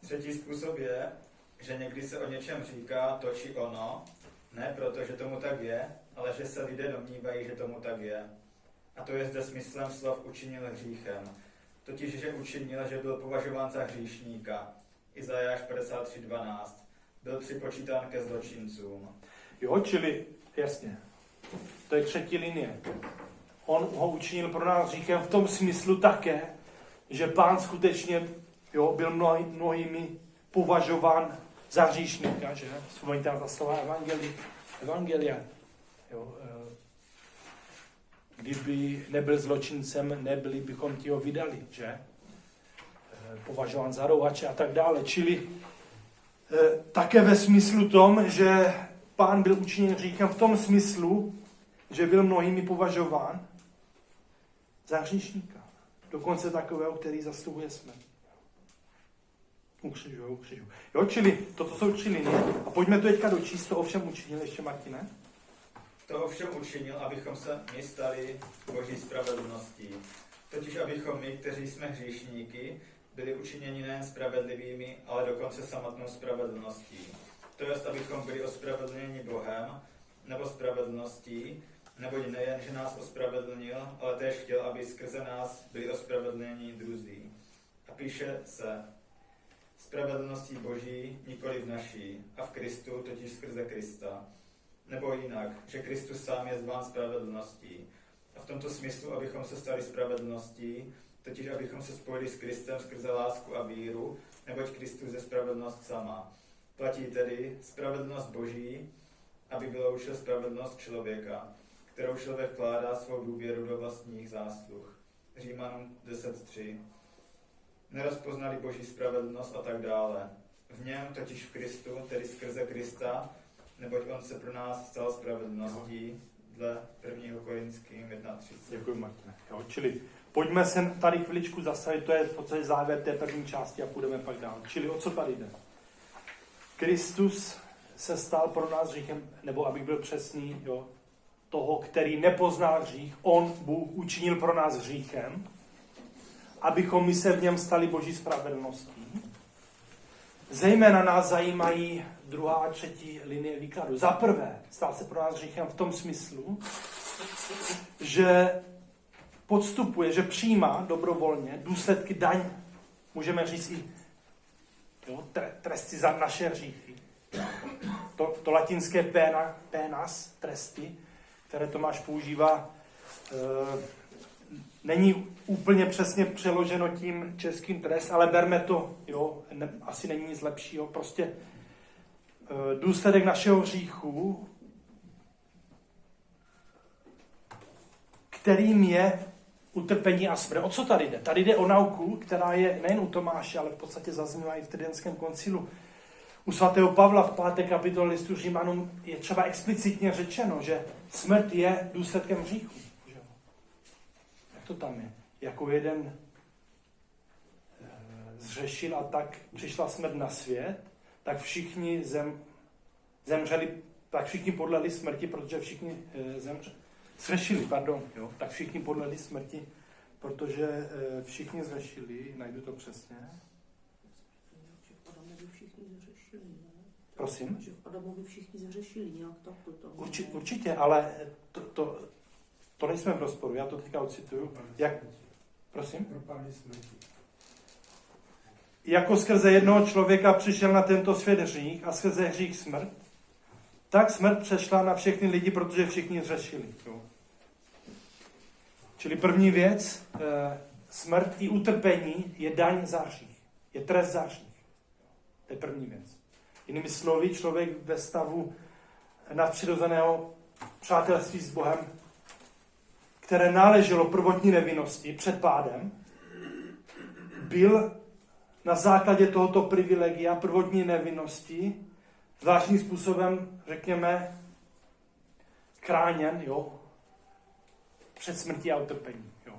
Třetí způsob je, že někdy se o něčem říká to či ono, ne proto, že tomu tak je, ale že se lidé domnívají, že tomu tak je. A to je zde smyslem slov učinil hříchem. Totiž, že učinil, že byl považován za hříšníka. Izajáš 53.12. Byl připočítán ke zločincům. Jo, čili, jasně, to je třetí linie. On ho učinil pro nás hříchem v tom smyslu také, že Pán skutečně byl mnohými považován za hříšníka, že? Vzpomeňte na ta slova Evangelia. Jo, kdyby nebyl zločincem, nebyli bychom ti ho vydali, že? Považován za rouhače a tak dále. Čili také ve smyslu tom, že Pán byl učiněn hříchem v tom smyslu, že byl mnohými považován za hříšníka. Dokonce takového, který zasluhuje smrt. Ukřižuju. Jo, čili toto jsou 3 linie. A pojďme to teďka dočíst, to ovšem učinil ještě, Martine. To ovšem učinil, abychom se my stali Boží spravedlností. Totiž abychom my, kteří jsme hříšníky, byli učiněni nejen spravedlivými, ale dokonce samotnou spravedlností. To jest, abychom byli ospravedlněni Bohem, nebo spravedlností, neboť nejen, že nás ospravedlnil, ale též chtěl, aby skrze nás byli ospravedlněni druzí. A píše se, spravedlností Boží, nikoli v naší, a v Kristu, totiž skrze Krista. Nebo jinak, že Kristus sám je zván spravedlností. A v tomto smyslu, abychom se stali spravedlností, totiž abychom se spojili s Kristem skrze lásku a víru, neboť Kristus je spravedlnost sama. Platí tedy spravedlnost Boží, aby vyloučil spravedlnost člověka, kterou člověk vkládá svou důvěru do vlastních zásluh. Římanům 10.3. Nerozpoznali Boží spravedlnost a tak dále. V něm, totiž v Kristu, tedy skrze Krista, neboť on se pro nás stal spravedlností, dle 1. Korinským 1.30. Děkuji, Martine. Jo, čili pojďme se tady chviličku zastavit, to je v podstatě závěr té první části a půjdeme pak dál. Čili o co tady jde? Kristus se stal pro nás hříchem, nebo abych byl přesný, jo, toho, který nepozná hřích, on, Bůh, učinil pro nás hříchem, abychom my se v něm stali Boží spravedlností. Zejména nás zajímají druhá a třetí linie výkladu. Za prvé, stal se pro nás hříchem v tom smyslu, že podstupuje, že přijímá dobrovolně důsledky daň. Můžeme říct i tresty za naše hříchy. To latinské penas, tresty, které Tomáš používá, není úplně přesně přeloženo tím českým trest, ale berme to, jo, asi není nic lepšího. Prostě důsledek našeho hříchu, kterým je utrpení a smrt. O co tady jde? Tady jde o nauku, která je nejen u Tomáše, ale v podstatě zazněla i v Tridentském koncilu. U svatého Pavla v 5. kapitole listu Římanům je třeba explicitně řečeno, že smrt je důsledkem hříchu. Jak to tam je? Jako jeden zřešil a tak přišla smrt na svět, tak všichni zemřeli, tak všichni podlehli smrti, protože všichni zřešili, jo, tak všichni podlehli smrti, protože všichni zřešili, najdu to přesně. Prosím? Že v Adamovi všichni zřešili nějak tak to. Určitě, ale to nejsme v rozporu, já to teďka ocituju. Jak? Prosím? Propadli smrti. Jako skrze jednoho člověka přišel na tento svět hřích a skrze hřích smrt, tak smrt přešla na všechny lidi, protože všichni zřešili. Čili první věc, smrt i utrpení je daň za hřích. Je trest za hřích. To je první věc. Jinými slovy, člověk ve stavu nadpřirozeného přátelství s Bohem, které náleželo prvotní nevinnosti před pádem, byl na základě tohoto privilegia prvotní nevinnosti zvláštním způsobem, řekněme, chráněn, jo, před smrtí a utrpení. Jo.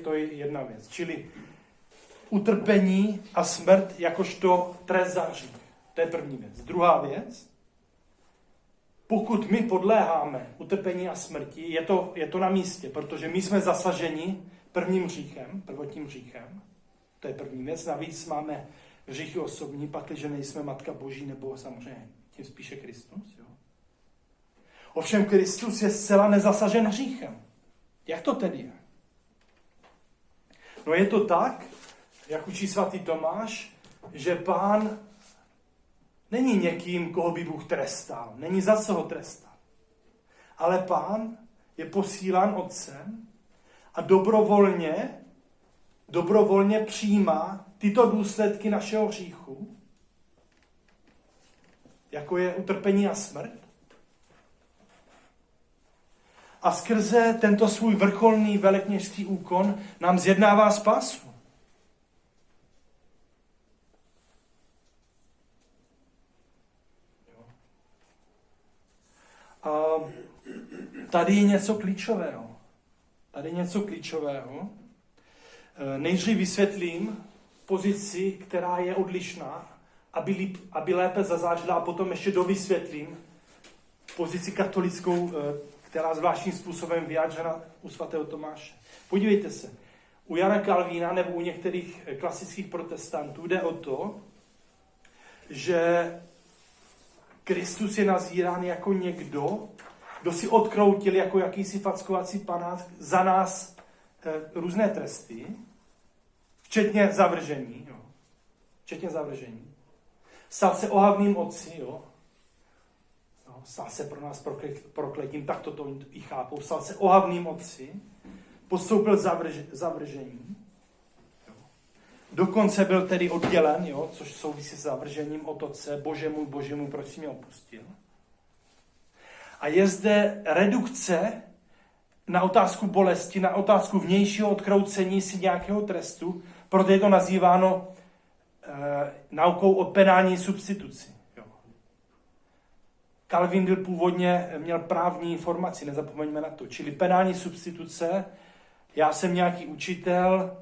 To je jedna věc. Čili utrpení a smrt jakožto trest za hřích. To je první věc. Druhá věc, pokud my podléháme utrpení a smrti, je to na místě, protože my jsme zasaženi prvotním hříchem. To je první věc. Navíc máme hříchy osobní, pakliže nejsme Matka Boží, nebo samozřejmě tím spíše Kristus. Jo. Ovšem Kristus je zcela nezasažen hříchem. Jak to tedy je? No je to tak, jak učí svatý Tomáš, že Pán není někým, koho by Bůh trestal. Není za co ho trestat. Ale Pán je posílán Otcem a dobrovolně přijímá tyto důsledky našeho hříchu, jako je utrpení a smrt. A skrze tento svůj vrcholný velekněžský úkon nám zjednává spásu. A tady je něco klíčového. Nejdřív vysvětlím pozici, která je odlišná, aby lépe zazářila, a potom ještě dovysvětlím pozici katolickou, která zvláštním způsobem vyjádřena u svatého Tomáše. Podívejte se, u Jana Kalvína nebo u některých klasických protestantů jde o to, že Kristus je nazírán jako někdo, kdo si odkroutil jako jakýsi fackovací panák za nás různé tresty, včetně zavržení. Jo. Stal se ohavným otci, jo. No, stal se pro nás prokletím, tak to i chápou. Stal se ohavným otci, podstoupil zavržení. Jo. Dokonce byl tedy oddělen, jo, což souvisí s zavržením od Otce. Bože můj, proč jsi mě opustil? A je zde redukce na otázku bolesti, na otázku vnějšího odkroucení si nějakého trestu, proto je to nazýváno naukou o penální substituci. Jo. Calvin měl právní informaci, nezapomeňme na to. Čili penální substituce, já jsem nějaký učitel,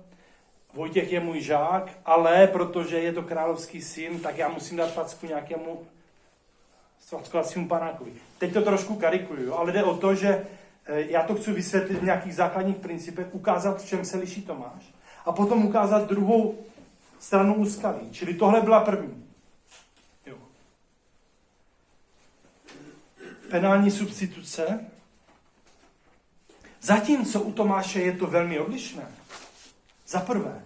Vojtěch je můj žák, ale protože je to královský syn, tak já musím dát facku nějakému svackovacímu panákovi. Teď to trošku karikuju, ale jde o to, že já to chci vysvětlit v nějakých základních principech, ukázat, v čem se liší Tomáš, a potom ukázat druhou stranu úskalí. Čili tohle byla první. Jo. Penální substituce. Zatímco u Tomáše je to velmi odlišné. Za prvé,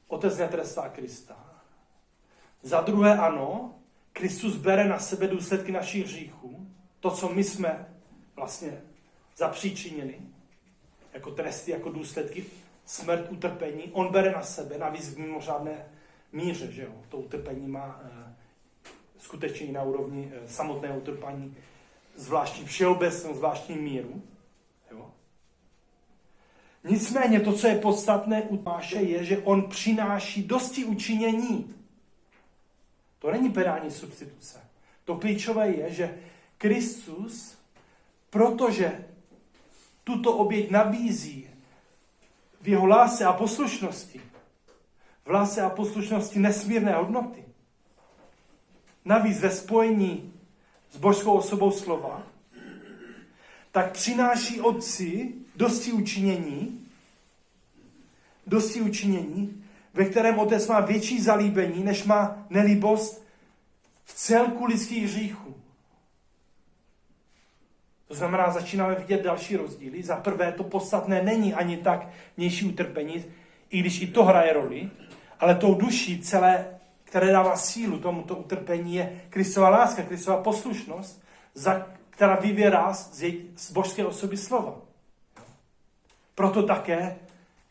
Otec netrestá Krista. Za druhé, ano, Kristus bere na sebe důsledky našich hříchů. To, co my jsme vlastně zapříčinili, jako tresty, jako důsledky, smrt, utrpení, on bere na sebe, navíc v mimořádné míře, že jo. To utrpení má skutečně na úrovni samotného utrpení zvláštní všeobecnou, zvláštní míru. Jo. Nicméně to, co je podstatné u Tomáše, je, že on přináší dosti učinění. To není penální substituce. To klíčové je, že Kristus, protože tuto oběť nabízí v jeho lásce a poslušnosti, v lásce a poslušnosti nesmírné hodnoty, navíc ve spojení s božskou osobou slova, tak přináší Otci dosti učinění, ve kterém Otec má větší zalíbení, než má nelíbost v celku lidských hříchů. To znamená, začínáme vidět další rozdíly. Za prvé, to podstatné není ani tak vnější utrpení, i když i to hraje roli, ale tou duší celé, které dává sílu tomuto utrpení, je Kristova láska, Kristova poslušnost, která vyvěrá z božské osoby slova. Proto také,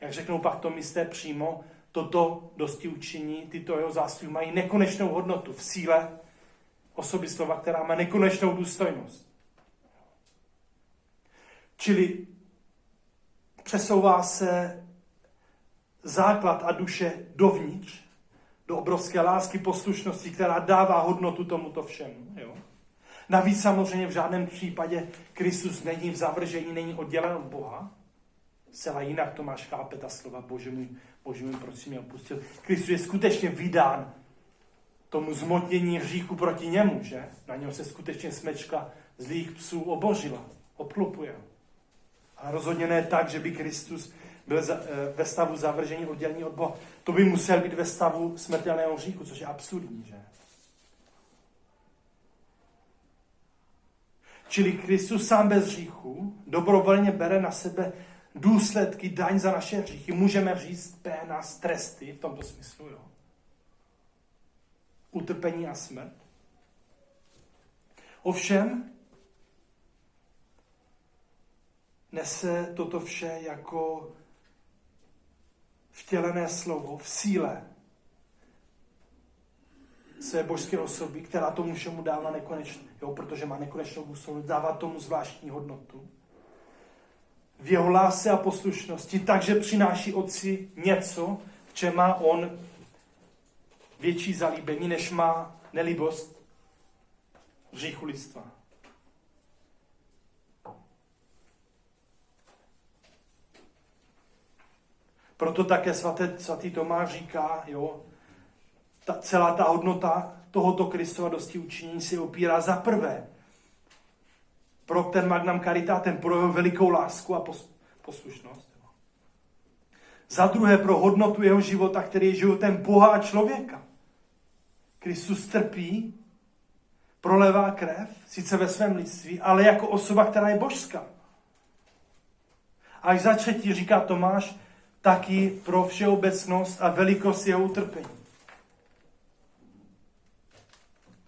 jak řeknou pak tomisté přímo, toto dosti učiní, tyto jeho zásluhy mají nekonečnou hodnotu v síle osoby slova, která má nekonečnou důstojnost. Čili přesouvá se základ a duše dovnitř, do obrovské lásky, poslušnosti, která dává hodnotu tomuto všemu. Jo? Navíc samozřejmě v žádném případě Kristus není v zavržení, není oddělen od Boha. Zcela jinak Tomáš chápe ta slova, Bože můj, proč jsi mě opustil. Kristus je skutečně vydán tomu zmotnění hříchu proti němu, že? Na něm se skutečně smečka zlých psů obožila, obklopuje. Ale rozhodně ne tak, že by Kristus byl ve stavu zavržení, oddělení od Boha. To by musel být ve stavu smrtelného hříchu, což je absurdní, že? Čili Kristus sám bez hříchu dobrovolně bere na sebe důsledky, daň za naše hříchy. Můžeme říct nás tresty v tomto smyslu, jo? Utrpení a smrt. Ovšem, nese toto vše jako vtělené slovo v síle své božské osoby, která tomu všemu dává nekonečnou, protože má nekonečnou důstojnost, dává tomu zvláštní hodnotu. V jeho lásce a poslušnosti, takže přináší Otci něco, v čem má on větší zalíbení, než má nelibost hříchu lidstva. Proto také svatý Tomáš říká, jo, celá ta hodnota tohoto Kristova dosti učinění se opírá za prvé pro ten magnam caritatem, pro jeho velikou lásku a poslušnost. Za druhé pro hodnotu jeho života, který je životem Boha a člověka. Kristus trpí, prolevá krev, sice ve svém lidství, ale jako osoba, která je božská. Až za třetí, říká Tomáš, taky pro všeobecnost a velikost jeho utrpení.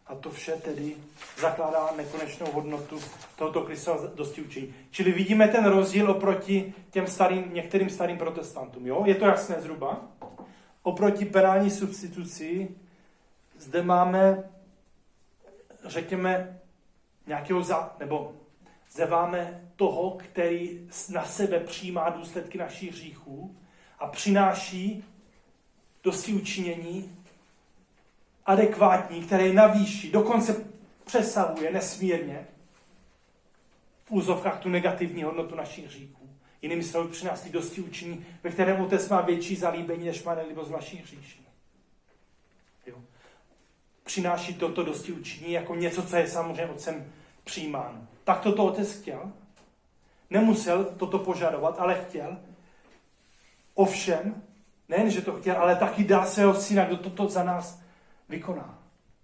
A to vše tedy zakládá nekonečnou hodnotu tohoto Kristova dosti učení. Čili vidíme ten rozdíl oproti těm některým starým protestantům. Jo? Je to jasné zhruba? Oproti penální substituci zde máme, řekněme, zde máme toho, který na sebe přijímá důsledky našich hříchů a přináší dosti učinění adekvátní, které je na výši, dokonce přesahuje nesmírně v úzovkách tu negativní hodnotu našich hříchů. Jinými slovy přináší dosti učinění, ve kterém Otec má větší zalíbení, než má nelibost našich hříší. Jo. Přináší toto dosti učinění jako něco, co je samozřejmě Otcem přijímáno. Tak toto Otec chtěl. Nemusel toto požadovat, ale chtěl. Ovšem, nejen, že to chtěl, ale taky dá svého syna, kdo toto za nás vykoná.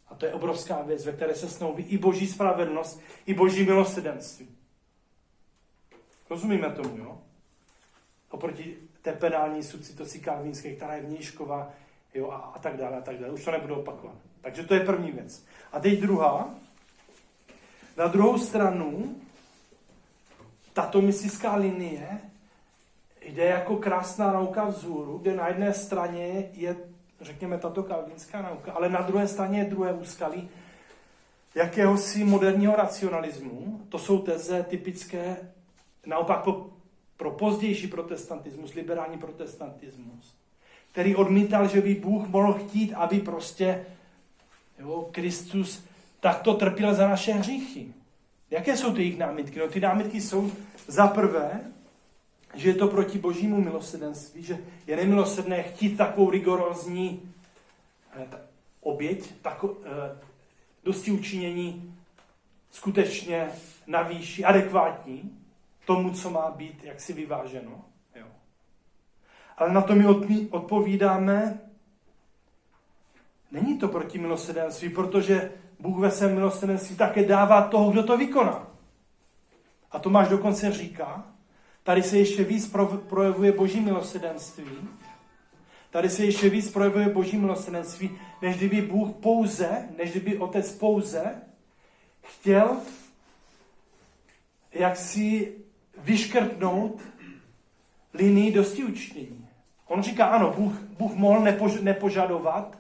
A to je obrovská věc, ve které se snoubí i boží spravedlnost, i boží milosrdenství. Rozumíme tomu, jo? Oproti té penální substituci kalvínské, která je vnějšková, jo, a tak dále, a tak dále. Už to nebudu opakovat. Takže to je první věc. A teď druhá. Na druhou stranu, tato mystická linie jde jako krásná nauka vzhůru, kde na jedné straně je, řekněme, tato kalvínská nauka, ale na druhé straně je druhé úskalí jakéhosi moderního racionalismu. To jsou teze typické naopak pro pozdější protestantismus, liberální protestantismus, který odmítal, že by Bůh mohl chtít, aby prostě Kristus takto trpěl za naše hříchy. Jaké jsou ty jejich námitky? No, ty námitky jsou za prvé, že je to proti božímu milosrdenství, že je nemilosrdné chtít takovou rigorózní oběť, dosti učinění skutečně na výši, adekvátní tomu, co má být jaksi vyváženo. Jo. Ale na to my odpovídáme, není to proti milosrdenství, protože Bůh ve svém milosrdenství také dává toho, kdo to vykoná. A Tomáš dokonce říká, tady se ještě víc projevuje boží milosrdenství. Tady se ještě víc projevuje boží milosrdenství, než kdyby Otec pouze chtěl jaksi vyškrtnout linii dosti učinění. On říká, ano, Bůh mohl nepožadovat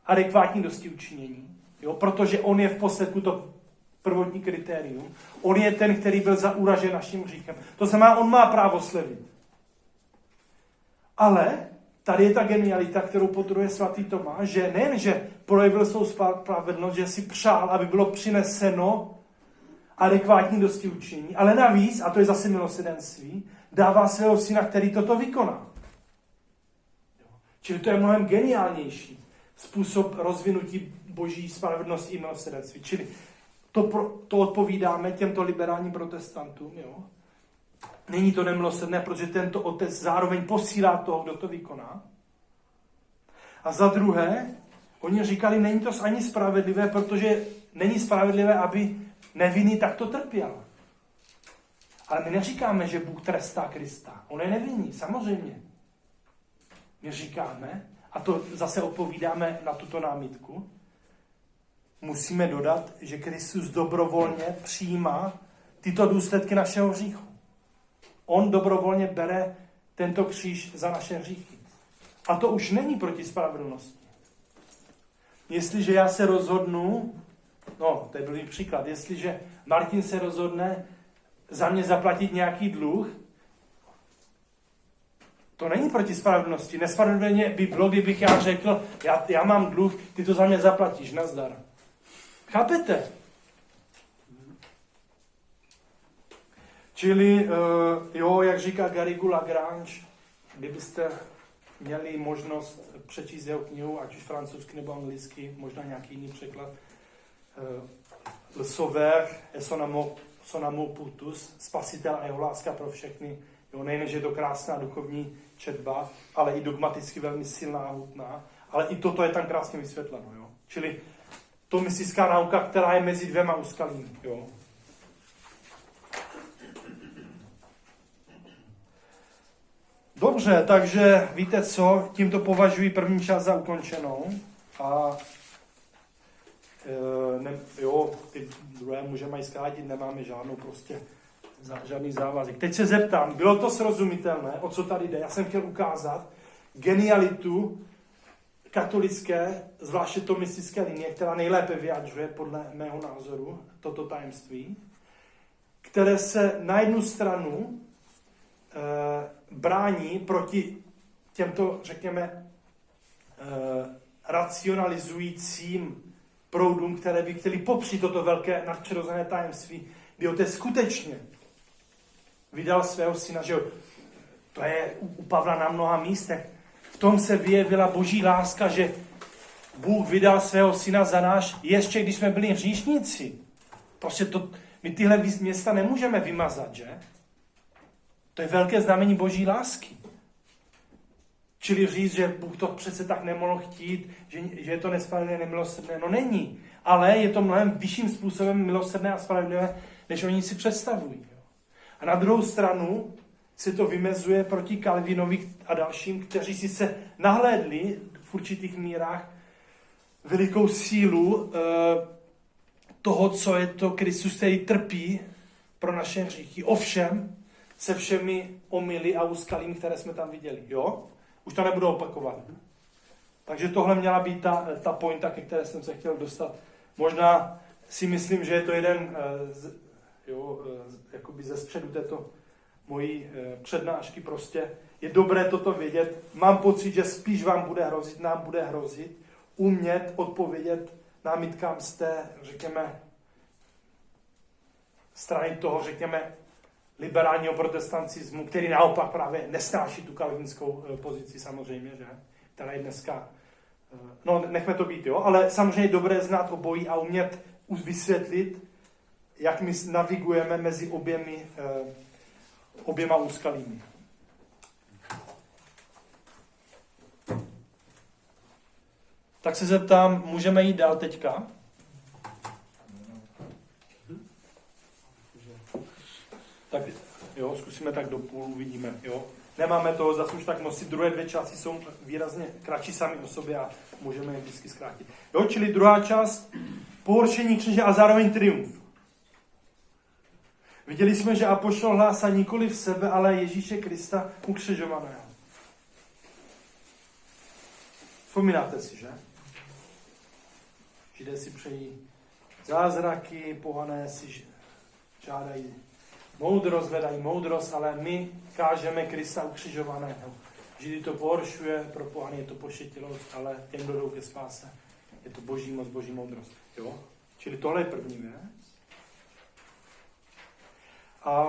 adekvátní dosti učinění, jo, protože on je v posledku to prvotní kritérium. On je ten, který byl zauražen naším hříchem. To znamená, on má právo slevit. Ale tady je ta genialita, kterou podtrhuje svatý Tomáš, že nejen, že projevil svou spravedlnost, že si přál, aby bylo přineseno adekvátní dosti učinění, ale navíc, a to je zase milosrdenství, dává svého syna, který toto vykoná. Čili to je mnohem geniálnější způsob rozvinutí boží spravedlnosti i milosrdenství. Čili to odpovídáme těmto liberálním protestantům. Jo? Není to nemilosrdné, protože tento otec zároveň posílá toho, kdo to vykoná. A za druhé, oni říkali, není to ani spravedlivé, protože není spravedlivé, aby nevinný takto trpěl. Ale my neříkáme, že Bůh trestá Krista. On je nevinný, samozřejmě. My říkáme, a to zase odpovídáme na tuto námitku, musíme dodat, že Kristus dobrovolně přijímá tyto důsledky našeho hříchu. On dobrovolně bere tento kříž za naše hříchy. A to už není proti spravedlnosti. Jestliže já se rozhodnu, no, to je druhý příklad, jestliže Martin se rozhodne za mě zaplatit nějaký dluh, to není proti spravedlnosti. Nespravedlně by bylo, kdybych já řekl, já mám dluh, ty to za mě zaplatíš, nazdar. Chápete? Čili, jo, jak říká Garrigou Lagrange, kdybyste měli možnost přečíst jeho knihu, ať už francouzsky nebo anglicky, možná nějaký jiný překlad, Le Sauveur et son amour pour tous, Spasitel a jeho láska pro všechny. Jo, nejen, že je to krásná duchovní četba, ale i dogmaticky velmi silná a hutná, ale i toto je tam krásně vysvětleno. Jo. Čili to mystická nauka, která je mezi dvěma úskalími. Jo. Dobře, takže víte co, tímto považuji první část za ukončenou a ty druhé můžeme i zkrátit, nemáme žádnou prostě žádný závazek. Teď se zeptám, bylo to srozumitelné, o co tady jde? Já jsem chtěl ukázat genialitu katolické, zvláště to mystické linie, která nejlépe vyjadřuje, podle mého názoru, toto tajemství, které se na jednu stranu brání proti těmto, řekněme, racionalizujícím proudům, které by chtěli popřít toto velké nadpřirozené tajemství, kdy otec skutečně vydal svého syna, že to je u Pavla na mnoha místech. V tom se vyjevila boží láska, že Bůh vydal svého syna za náš, ještě když jsme byli hříšníci. Prostě my tyhle města nemůžeme vymazat, že? To je velké znamení boží lásky. Čili říct, že Bůh to přece tak nemohl chtít, že je to nespravedlivé, nemilosrdné. No není, ale je to mnohem vyšším způsobem milosrdné a spravedlivé, než oni si představují. A na druhou stranu se to vymezuje proti Kalvinovi a dalším, kteří si se nahlédli v určitých mírách velikou sílu toho, co je to Kristus, který trpí pro naše hříchy. Ovšem, se všemi omyly a úskalím, které jsme tam viděli. Jo? Už to nebudu opakovat. Takže tohle měla být ta pointa, ke které jsem se chtěl dostat. Možná si myslím, že je to jeden jakoby ze středu této mojí přednášky. Prostě je dobré toto vědět. Mám pocit, že spíš vám bude hrozit, nám bude hrozit, umět odpovědět námitkám z té, řekněme, strany toho, řekněme, liberálního protestantismu, který naopak právě nesnáší tu kalvinskou pozici samozřejmě, že? Která je dneska, no nechme to být, jo, ale samozřejmě je dobré znát obojí a umět vysvětlit, jak my navigujeme mezi oběma úskalími. Tak se zeptám, můžeme jít dál teďka? Tak jo, zkusíme tak do půl, uvidíme, jo. Nemáme toho zase už tak nosit, druhé dvě části jsou výrazně kratší sami o sobě a můžeme je vždycky zkrátit. Jo, čili druhá část, pohoršení kříže a zároveň triumf. Viděli jsme, že apoštol hlásá nikoli v sebe, ale Ježíše Krista ukřižovaného. Vzpomínáte si, že? Židé si přejí zázraky, pohané si žádají moudrost, hledají moudrost, ale my kážeme Krista ukřižovaného. Židy to pohoršuje, pro pohany je to pošetilost, ale těm, kdo jdou ke spáse, je to boží moc, boží moudrost. Jo? Čili tohle je první věc. A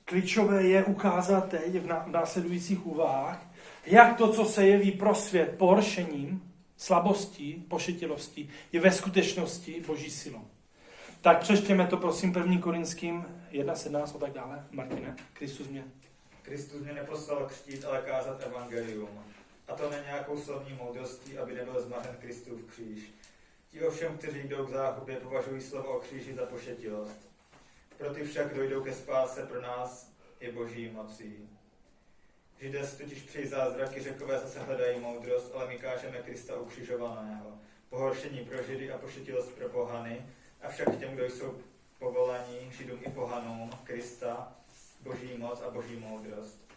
klíčové je ukázat teď v následujících úvahách, jak to, co se jeví pro svět pohoršením, slabostí, pošetilostí, je ve skutečnosti boží silou. Tak přečtěme to, prosím, 1. Korinským 1.17 a tak dále. Martine, Kristus mě neposlal křtít, ale kázat evangelium. A to ne nějakou slovní moudrostí, aby nebyl zmařen Kristův kříž. Ti ovšem, kteří jdou k záhubě, považují slovo o kříži za pošetilost. Pro ty však, kdo jdou ke spáse, pro nás je boží mocí. Židé si totiž přejí zázraky, Řekové zase hledají moudrost, ale my kážeme Krista ukřižovaného. Pohoršení pro Židy a pošetilost pro pohany, avšak těm, kdo jsou povolaní, Židům i pohanům, Krista, boží moc a boží moudrost.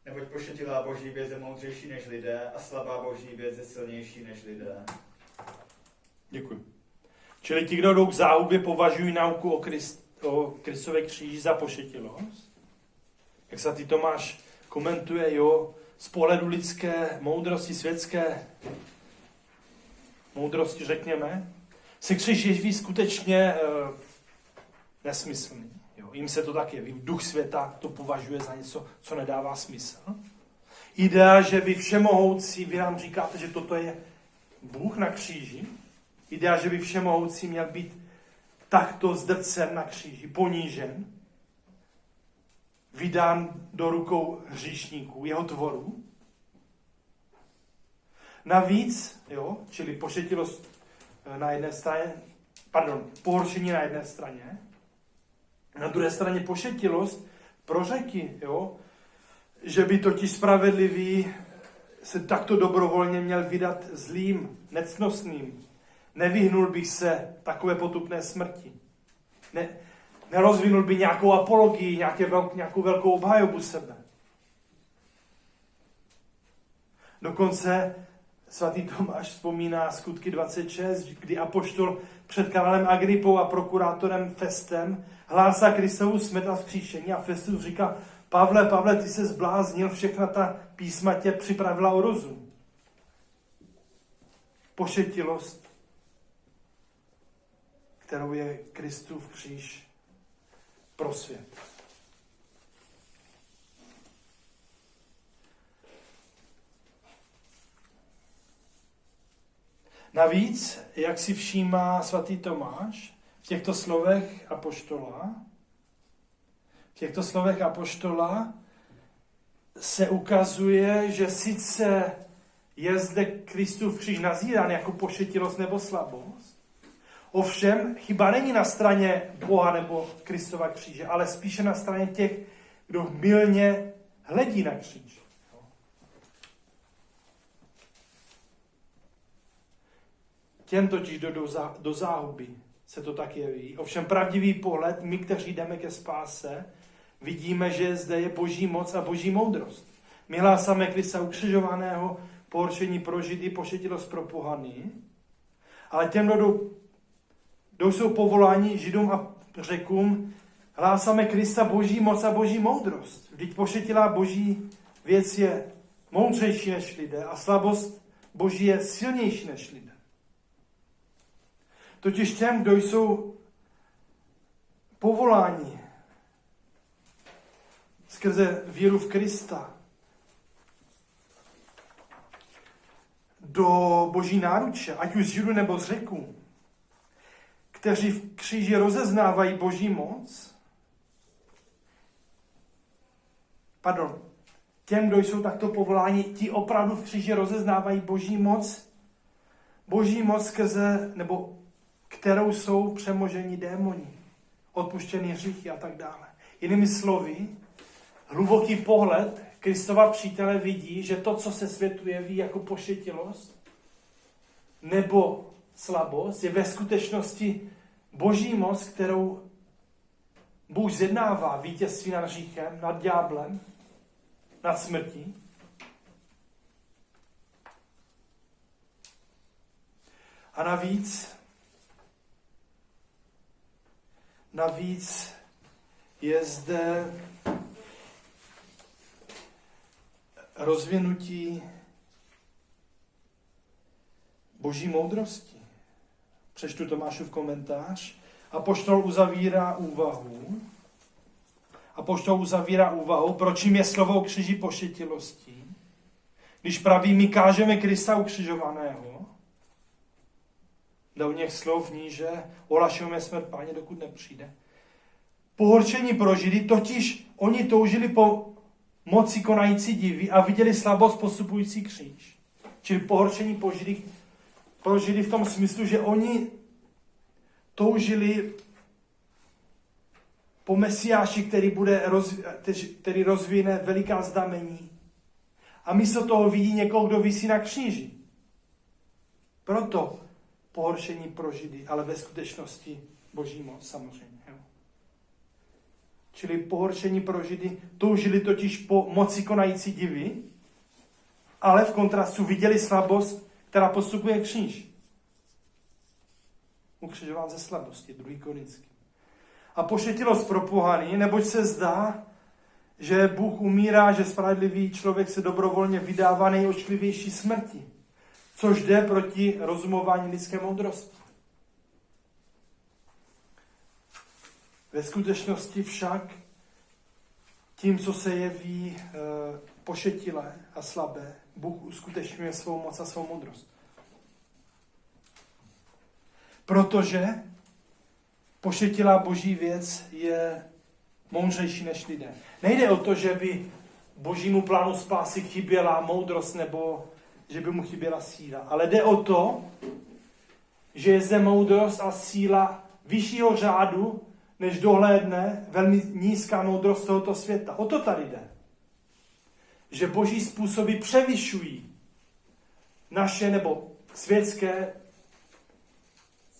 Neboť pošetilá boží věc je moudřejší než lidé a slabá boží věc je silnější než lidé. Děkuji. Čili ti, kdo jdou k záhubě, považují nauku o Kristově kříži za pošetilost. Jak svatý Tomáš komentuje, jo, z pohledu lidské moudrosti, světské moudrosti, řekněme, se kříž jeví skutečně nesmyslný. Jo. Jim se to tak jeví. Duch světa to považuje za něco, co nedává smysl. Idea, že vy všemohoucí, vy nám říkáte, že toto je Bůh na kříži. Idea, že by všemohoucí měl být takto zdrcen na kříži, ponížen, vydán do rukou hříšníků, jeho tvorů. Navíc, jo, čili pošetilost na jedné straně, pohoršení na jedné straně, na druhé straně pošetilost pro Řeky, jo, že by totiž spravedlivý se takto dobrovolně měl vydat zlým, necnostným. Nevyhnul bych se takové potupné smrti. Nerozvinul by nějakou apologii, nějakou velkou obhajobu sebe. Dokonce svatý Tomáš vzpomíná Skutky 26, kdy apoštol před králem Agripou a prokurátorem Festem hlásá Kristovu smrt a vzkříšení a Festus říká: Pavle, ty se zbláznil, všechna ta písma tě připravila o rozum. Pošetilost, kterou je Kristův kříž pro svět. Navíc, jak si všímá svatý Tomáš, v těchto slovech apoštola se ukazuje, že sice je zde Kristův kříž nazírán jako pošetilost nebo slabost, ovšem chyba není na straně Boha nebo Kristova kříže, ale spíše na straně těch, kdo mylně hledí na kříž. Těm totiž do záhuby se to tak jeví. Ovšem pravdivý pohled, my, kteří jdeme ke spáse, vidíme, že zde je boží moc a boží moudrost. My hlásáme Krista ukřižovaného, pohoršení pro Židy, pošetilost pro pohany, ale těm, kdo jsou povoláni Židům a Řekům, hlásáme Krista boží moc a boží moudrost. Vždyť pošetilá boží věc je moudřejší než lidé a slabost boží je silnější než lidé. Totiž těm, kdo jsou povoláni skrze víru v Krista do boží náruče, ať už z Židů nebo z Řeků, kteří v kříži rozeznávají boží moc, těm, kdo jsou takto povoláni, ti opravdu v kříži rozeznávají boží moc skrze, nebo kterou jsou přemoženi démoni, odpuštěný hříchy a tak dále. Jinými slovy, hluboký pohled Kristova přítele vidí, že to, co se světu jeví jako pošetilost nebo slabost, je ve skutečnosti boží moc, kterou Bůh zjednává vítězství nad hříchem, nad ďáblem, nad smrtí. A navíc je zde rozvinutí boží moudrosti. Přečtu Tomášův komentář. Apoštol uzavírá úvahu, proč jim je slovo o kříži pošetilostí, když praví, my kážeme Krista ukřižovaného, do něch slov níže, ohlašujeme smrt Páně, dokud nepřijde. Pohorčení pro Židy, totiž oni toužili po moci konající divy a viděli slabost postupující kříž. Čili pohorčení pro Židy v tom smyslu, že oni toužili po Mesiáši, který rozvine veliká znamení. A místo toho vidí někoho, kdo visí na kříži. Proto pohoršení pro Židy, ale ve skutečnosti boží moc samozřejmě. Jo. Čili pohoršení pro Židy toužili totiž po moci konající divy, ale v kontrastu viděli slabost, která postupuje kříž. Ukřižován ze slabosti, 2. Korinský. A pošetilost pro pohany, neboť se zdá, že Bůh umírá, že spravedlivý člověk se dobrovolně vydává nejočklivější smrti, což jde proti rozumování lidské moudrosti. Ve skutečnosti však tím, co se jeví pošetilé a slabé, Bůh uskutečňuje svou moc a svou moudrost. Protože pošetilá boží věc je moudřejší než lidé. Nejde o to, že by božímu plánu spásy chyběla moudrost nebo že by mu chyběla síla. Ale jde o to, že je zde moudrost a síla vyššího řádu, než dohlédne velmi nízká moudrost tohoto světa. O to tady jde. Že boží způsoby převyšují naše nebo světské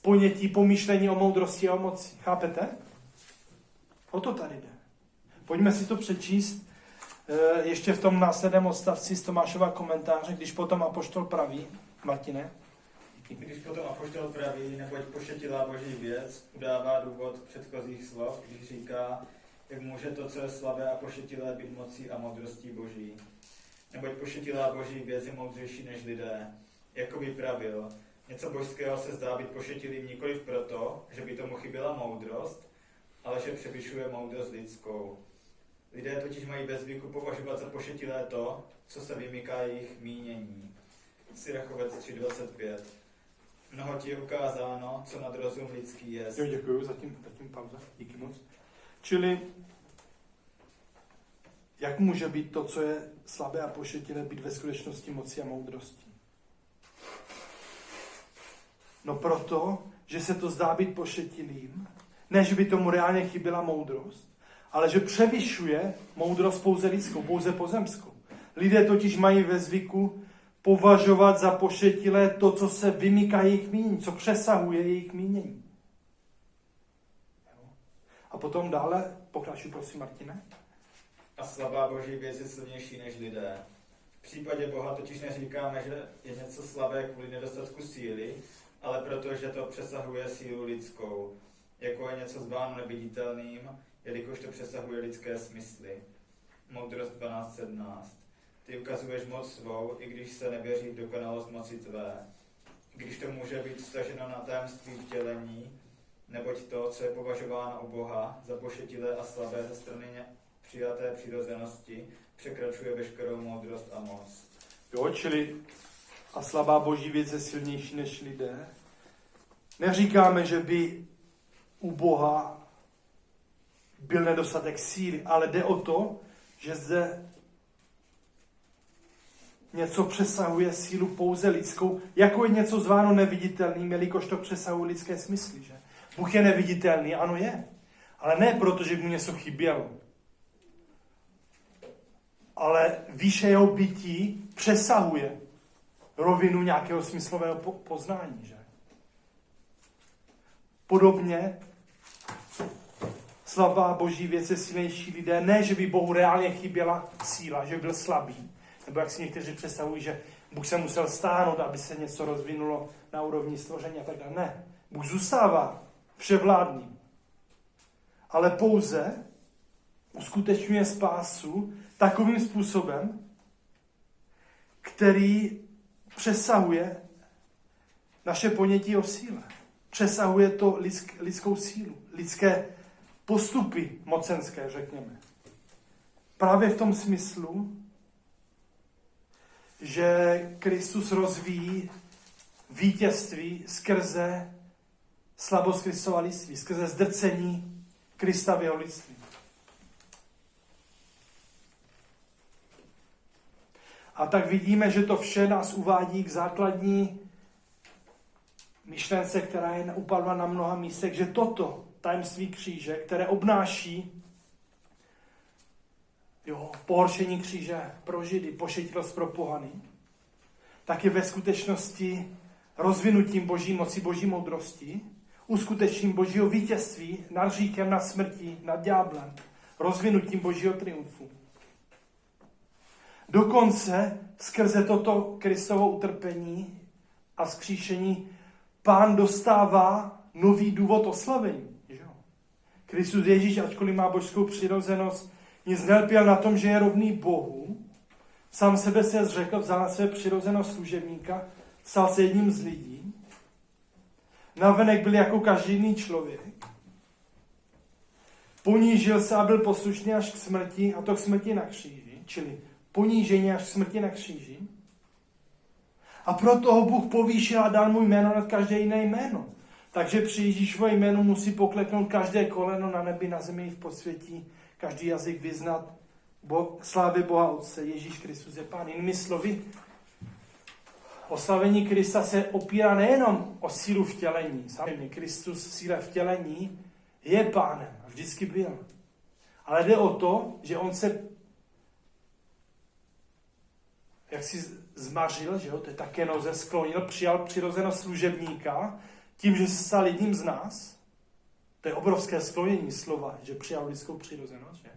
ponětí, pomýšlení o moudrosti a o moci. Chápete? O to tady jde. Pojďme si to přečíst ještě v tom následném odstavci z Tomášova komentáře, když potom apoštol praví, Martine. Když potom apoštol praví, neboť pošetilá boží věc, udává důvod předchozích slov, když říká, jak může to, co je slabé a pošetilé, být mocí a moudrostí boží. Neboť pošetilá boží věc je moudřejší než lidé. Jako by pravil, něco božského se zdá být pošetilým nikoliv proto, že by tomu chyběla moudrost, ale že převyšuje moudrost lidskou. Lidé totiž mají ve zvyku považovat za pošetilé to, co se vymyká jejich mínění. Sirachovec 3.25. Mnoho ti je ukázáno, co nad rozum lidský je. Jo, děkuju, zatím pauza. Díky moc. Čili, jak může být to, co je slabé a pošetilé, být ve skutečnosti moci a moudrosti? No proto, že se to zdá být pošetilým, ne, že by tomu reálně chyběla moudrost, ale že převyšuje moudrost pouze lidskou, pouze pozemskou. Lidé totiž mají ve zvyku považovat za pošetilé to, co se vymyká jejich mínění, co přesahuje jejich mínění. A potom dále, pokračuj prosím, Martine. A slabá boží věc je silnější než lidé. V případě Boha totiž neříkáme, že je něco slabé kvůli nedostatku síly, ale protože to přesahuje sílu lidskou, jako je něco zváno neviditelným, jelikož to přesahuje lidské smysly. Moudrost 12.17. Ty ukazuješ moc svou, i když se nevěří v dokonalost moci tvé. Když to může být vztaženo na tajemství vtělení, neboť to, co je považováno u Boha za pošetilé a slabé ze strany přijaté přirozenosti, překračuje veškerou moudrost a moc. Jo, čili a slabá boží věc je silnější než lidé. Neříkáme, že by u Boha byl nedostatek síly, ale jde o to, že zde něco přesahuje sílu pouze lidskou, jako je něco zváno neviditelným, jelikož to přesahuje lidské smysly. Že? Bůh je neviditelný, ano je, ale ne proto, že mu něco chybělo. Ale výše jeho bytí přesahuje rovinu nějakého smyslového poznání. Že? Podobně slabá boží věc je silnější lidé, ne, že by Bohu reálně chyběla síla, že by byl slabý, nebo jak si někteří představují, že Bůh se musel stáhnout, aby se něco rozvinulo na úrovni stvoření a tak dále. Ne, Bůh zůstává vševládným, ale pouze uskutečňuje spásu takovým způsobem, který přesahuje naše ponětí o síle. Přesahuje to lidskou sílu, lidské postupy mocenské, řekněme. Právě v tom smyslu, že Kristus rozvíjí vítězství skrze slabost Kristova lidství, skrze zdrcení Krista v jeho lidství. A tak vidíme, že to vše nás uvádí k základní myšlence, která je upadla na mnoha místech, že toto tajemství kříže, které obnáší pohoršení kříže pro Židy, pošetilost pro pohany, tak je ve skutečnosti rozvinutím Boží moci, Boží moudrosti, uskutečním Božího vítězství nad hříchem, nad smrtí, nad ďáblem, rozvinutím Božího triumfu. Dokonce skrze toto Kristovo utrpení a vzkříšení Pán dostává nový důvod oslavení. Kristus Ježíš, ačkoliv má božskou přirozenost, nic nelpěl na tom, že je rovný Bohu. Sám sebe se zřekl, vzal na své přirozenost služebníka, stal se jedním z lidí. Navenek byl jako každý jiný člověk. Ponížil se a byl poslušný až k smrti, a to k smrti na kříži, čili ponížení až k smrti na kříži. A proto ho Bůh povýšil a dal mu jméno nad každé jiné jméno. Takže při Ježíšovo jménu musí pokleknout každé koleno na nebi, na zemi i v podsvětí, každý jazyk vyznat slávy Boha Otce, Ježíš Kristus je Pán. Jinými slovy, oslavení Krista se opírá nejenom o sílu vtělení. Samozřejmě Kristus v síle vtělení je Pánem a vždycky byl. Ale jde o to, že on se jak si zmařil, že jo, to je také noze sklonil, přijal přirozenost služebníka, tím, že se stal jedním z nás. To je obrovské sklonění slova, že přijal lidskou přirozenost, že?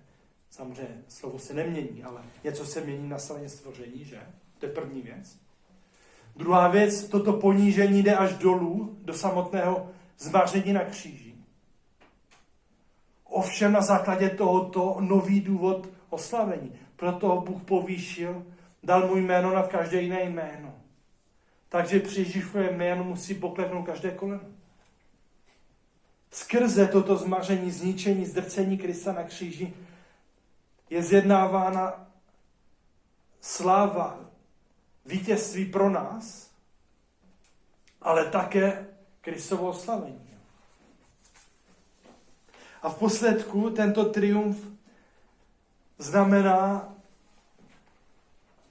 Samozřejmě slovo se nemění, ale něco se mění na straně stvoření, že? To je první věc. Druhá věc, toto ponížení jde až dolů, do samotného zmaření na kříži. Ovšem na základě tohoto nový důvod oslavení. Proto ho Bůh povýšil, dal mu jméno nad každé jiné jméno. Takže při Ježíšově jménu musí pokleknout každé koleno. Skrze toto zmaření, zničení, zdrcení Krista na kříži je zjednávána sláva, vítězství pro nás, ale také Kristovo oslavení. A v posledku tento triumf znamená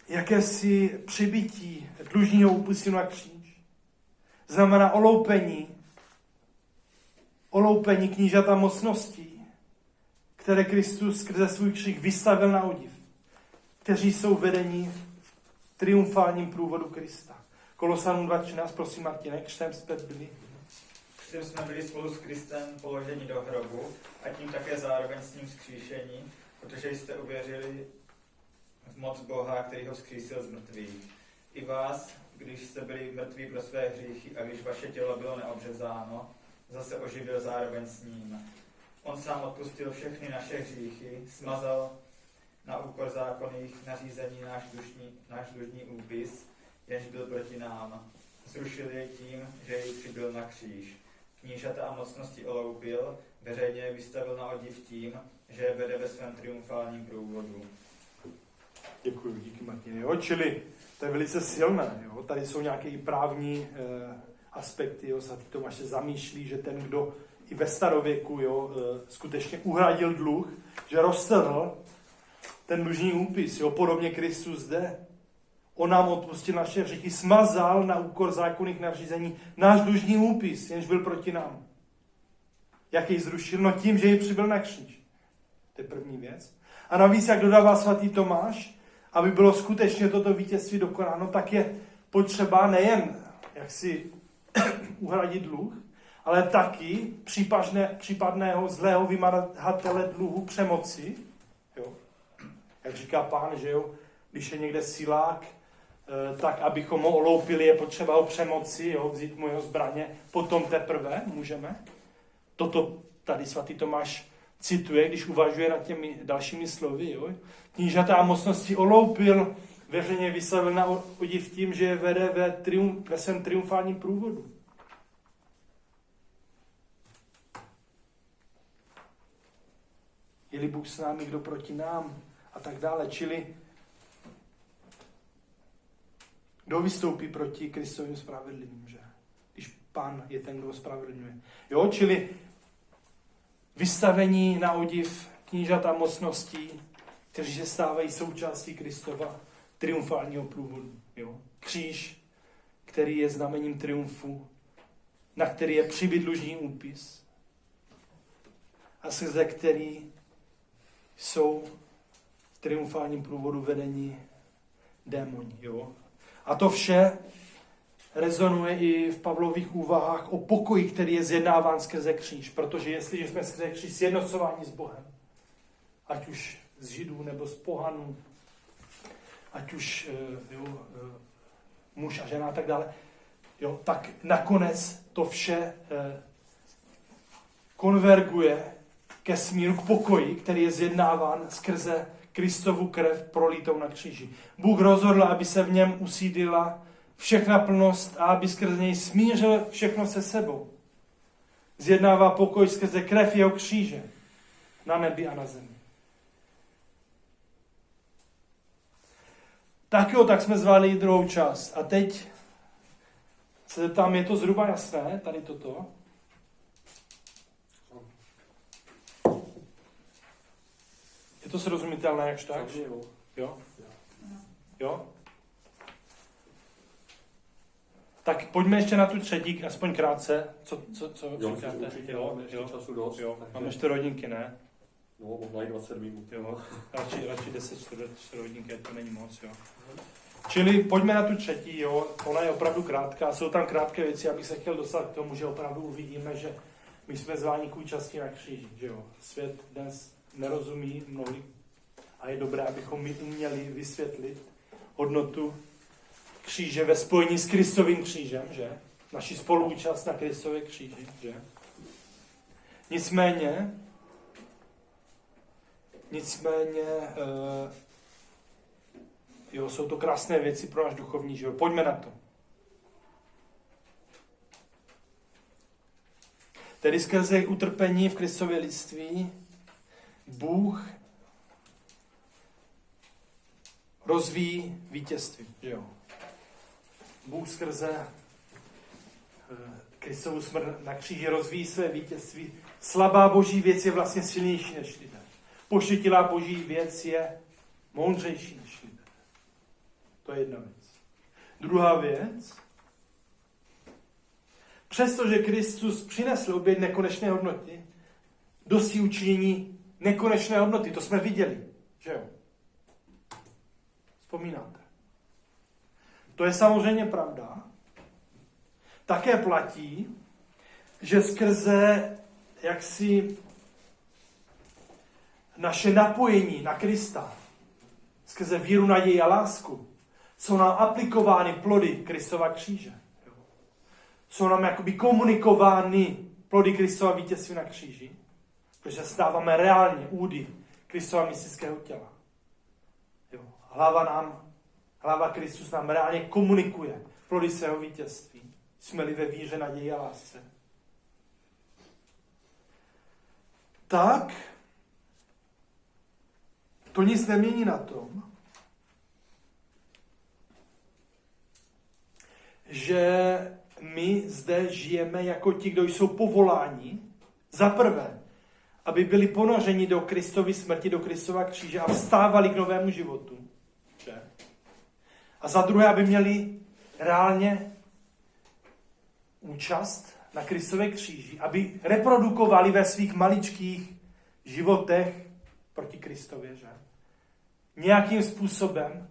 jakési přibytí dlužního úpustu na kříž. Znamená oloupení knížata mocností, které Kristus skrze svůj kříž vystavil na odiv, kteří jsou vedeni v triumfálním průvodu Krista. Kolosanům 2.13, prosím Martine, křtem zpět byli. Křtem jsme byli spolu s Kristem položeni do hrobu a tím také zároveň s ním vzkříšení, protože jste uvěřili v moc Boha, který ho vzkřísil z mrtvých. I vás, když jste byli mrtví pro své hříchy a když vaše tělo bylo neobřezáno, zase oživil zároveň s ním. On sám odpustil všechny naše hříchy, smazal na úkor zákonných nařízení náš dlužní úpis, jenž byl proti nám. Zrušil jej tím, že jej přibyl na kříž. Knížata a mocnosti oloupil, veřejně je vystavil na odiv tím, že je vede ve svém triumfálním průvodu. Děkuji, díky Martine. Jo, čili to je velice silné. Jo. Tady jsou nějaké i právní aspekty. Jo. Svatý Tomáš se zamýšlí, že ten, kdo i ve starověku skutečně uhradil dluh, že roztrhl ten dlužní úpis. Jo. Podobně Kristus zde. On nám odpustil naše hříchy, smazal na úkor zákonných nařízení náš dlužní úpis, jenž byl proti nám. Jak jej zrušil? No tím, že jej přibyl na kříž. To je první věc. A navíc, jak dodává svatý Tomáš, aby bylo skutečně toto vítězství dokonáno, tak je potřeba nejen jak si uhradit dluh, ale taky případného zlého vymahatele dluhu přemoci. Jo? Jak říká Pán, že jo, když je někde silák, tak abychom ho oloupili, je potřeba ho přemoci, jo, vzít mu jeho zbraně, potom teprve můžeme. Toto tady svatý Tomáš cituje, když uvažuje nad těmi dalšími slovy. Jo. Knížata a mocnosti oloupil veřejně vystavil na odiv tím, že je vede ve svém triumfálním průvodu. Je-li Bůh s námi, kdo proti nám a tak dále. Čili kdo vystoupí proti Kristovým spravedlivým, že? Když Pán je ten, kdo spravedlňuje. Jo, čili vystavení na odiv knížat a mocností, kteří se stávají součástí Kristova triumfálního průvodu. Jo? Kříž, který je znamením triumfu, na který je přibydlužný úpis a skrze který jsou v triumfálním průvodu vedení démoni. Jo? A to vše rezonuje i v Pavlových úvahách o pokoji, který je zjednáván skrze kříž. Protože jestliže jsme skrze kříž sjednocováni s Bohem, ať už z Židů nebo z pohanů, ať už muž a žena a tak dále, jo, tak nakonec to vše konverguje ke smíru, k pokoji, který je zjednáván skrze Kristovu krev prolítou na kříži. Bůh rozhodl, aby se v něm usídila všechna plnost a aby skrze něj smířil všechno se sebou. Zjednává pokoj skrze krev jeho kříže na nebi a na zemi. Tak jo, tak jsme zvali i druhou část. A teď se zeptám, je to zhruba jasné, tady toto? Je to srozumitelné, jakž tak? Jo? Jo? Tak pojďme ještě na tu třetí, aspoň krátce. Co říkáte? Určitě máme ještě času dost. Jo. Máme 4 hodinky, ne? No, možná i 20 minut. Jo. Radši 10 4 hodinky, to není moc, jo. Čili pojďme na tu třetí, jo. Ona je opravdu krátká, jsou tam krátké věci, abych se chtěl dostat k tomu, že opravdu uvidíme, že my jsme zváni k účasti na kříži, že jo. Svět dnes nerozumí mnohdy a je dobré, abychom my uměli vysvětlit hodnotu kříže ve spojení s Kristovým křížem, že? Naši spoluúčast na Kristově kříži, že? Nicméně, jo, jsou to krásné věci pro náš duchovní život. Pojďme na to. Tedy skrze utrpení v Kristově lidství Bůh rozvíjí vítězství. Jo. Bůh skrze Kristovu smrt na kříži rozvíjí své vítězství. Slabá boží věc je vlastně silnější než lidé. Pošetilá boží věc je moudřejší než lidé. To je jedna věc. Druhá věc. Přestože Kristus přinesl obě nekonečné hodnoty, dosí učinění nekonečné hodnoty. To jsme viděli, že jo? Vzpomínáte. To je samozřejmě pravda. Také platí, že skrze jaksi naše napojení na Krista, skrze víru, naději a lásku, jsou nám aplikovány plody Kristova kříže. Jsou nám jakoby komunikovány plody Kristova vítězství na kříži, protože stáváme reálně údy Kristova mystického těla. Jo. Hlava Kristus nám reálně komunikuje plody svého vítězství. Jsme-li ve víře, naději a lásce. Tak to nic nemění na tom, že my zde žijeme jako ti, kdo jsou povoláni, za prvé, aby byli ponořeni do Kristovy smrti, do Kristova kříže a vstávali k novému životu. A za druhé, aby měli reálně účast na Kristově kříži, aby reprodukovali ve svých maličkých životech proti Kristově, že? Nějakým způsobem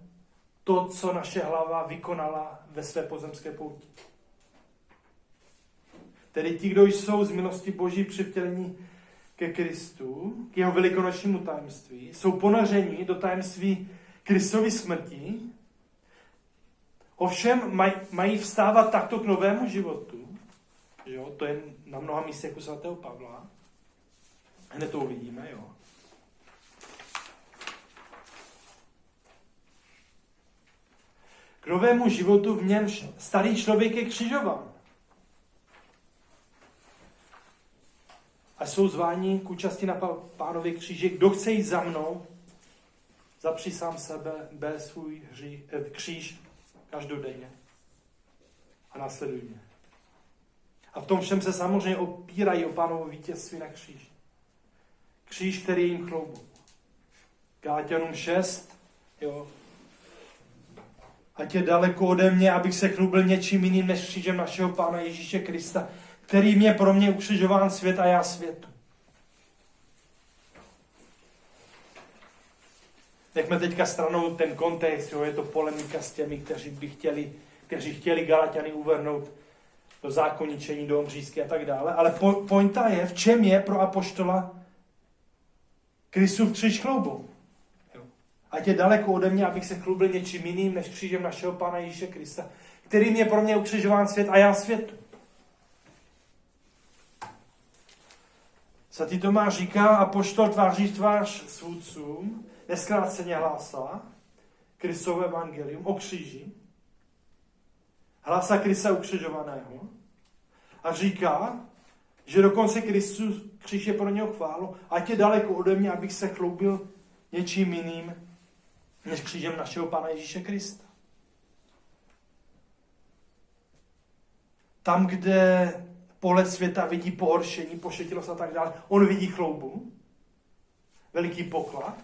to, co naše hlava vykonala ve své pozemské pouti. Tedy ti, kdo jsou z milosti Boží přivtělení ke Kristu, k jeho velikonočnímu tajemství, jsou ponořeni do tajemství Kristovy smrti, ovšem mají vstávat takto k novému životu. Jo? To je na mnoha místech u svatého Pavla. Hned to uvidíme, jo. k novému životu, v němž starý člověk je křižován. A jsou zváni k účasti na Pánově kříži. Kdo chce jít za mnou, zapři sám sebe, bez svůj kříž každodenně a následuj mě. A v tom všem se samozřejmě opírají o Pánovo vítězství na kříži. Kříž, který jim chloubou. Galaťanům 6, jo. Ať je daleko ode mě, abych se chlubil něčím jiným než křížem našeho Pána Ježíše Krista, který mě pro mě ukřižován svět a já světu. Nechme teďka stranou ten kontext, jo, je to polemika s těmi, kteří chtěli Galaťany uvrhnout do zákonničení, do omřízky a tak dále. Ale pointa je, v čem je pro apoštola Kristův kříž chloubou. Ať je daleko ode mě, abych se chlubil něčím jiným než křížem našeho Pána Ježíše Krista, kterým je pro mě ukřižován svět a já světu. Svatý Tomáš říká, apoštol tváří v tvář svůdcům nezkráceně hlásá Kristovo evangelium o kříži, hlásá Krista ukřižovaného a říká, že dokonce Kristus kříž je pro něho chválu, ať je daleko ode mě, abych se chloubil něčím jiným než křížem našeho Pána Ježíše Krista. Tam, kde pohled světa vidí pohoršení, pošetilost a tak dále, on vidí chloubu, veliký poklad.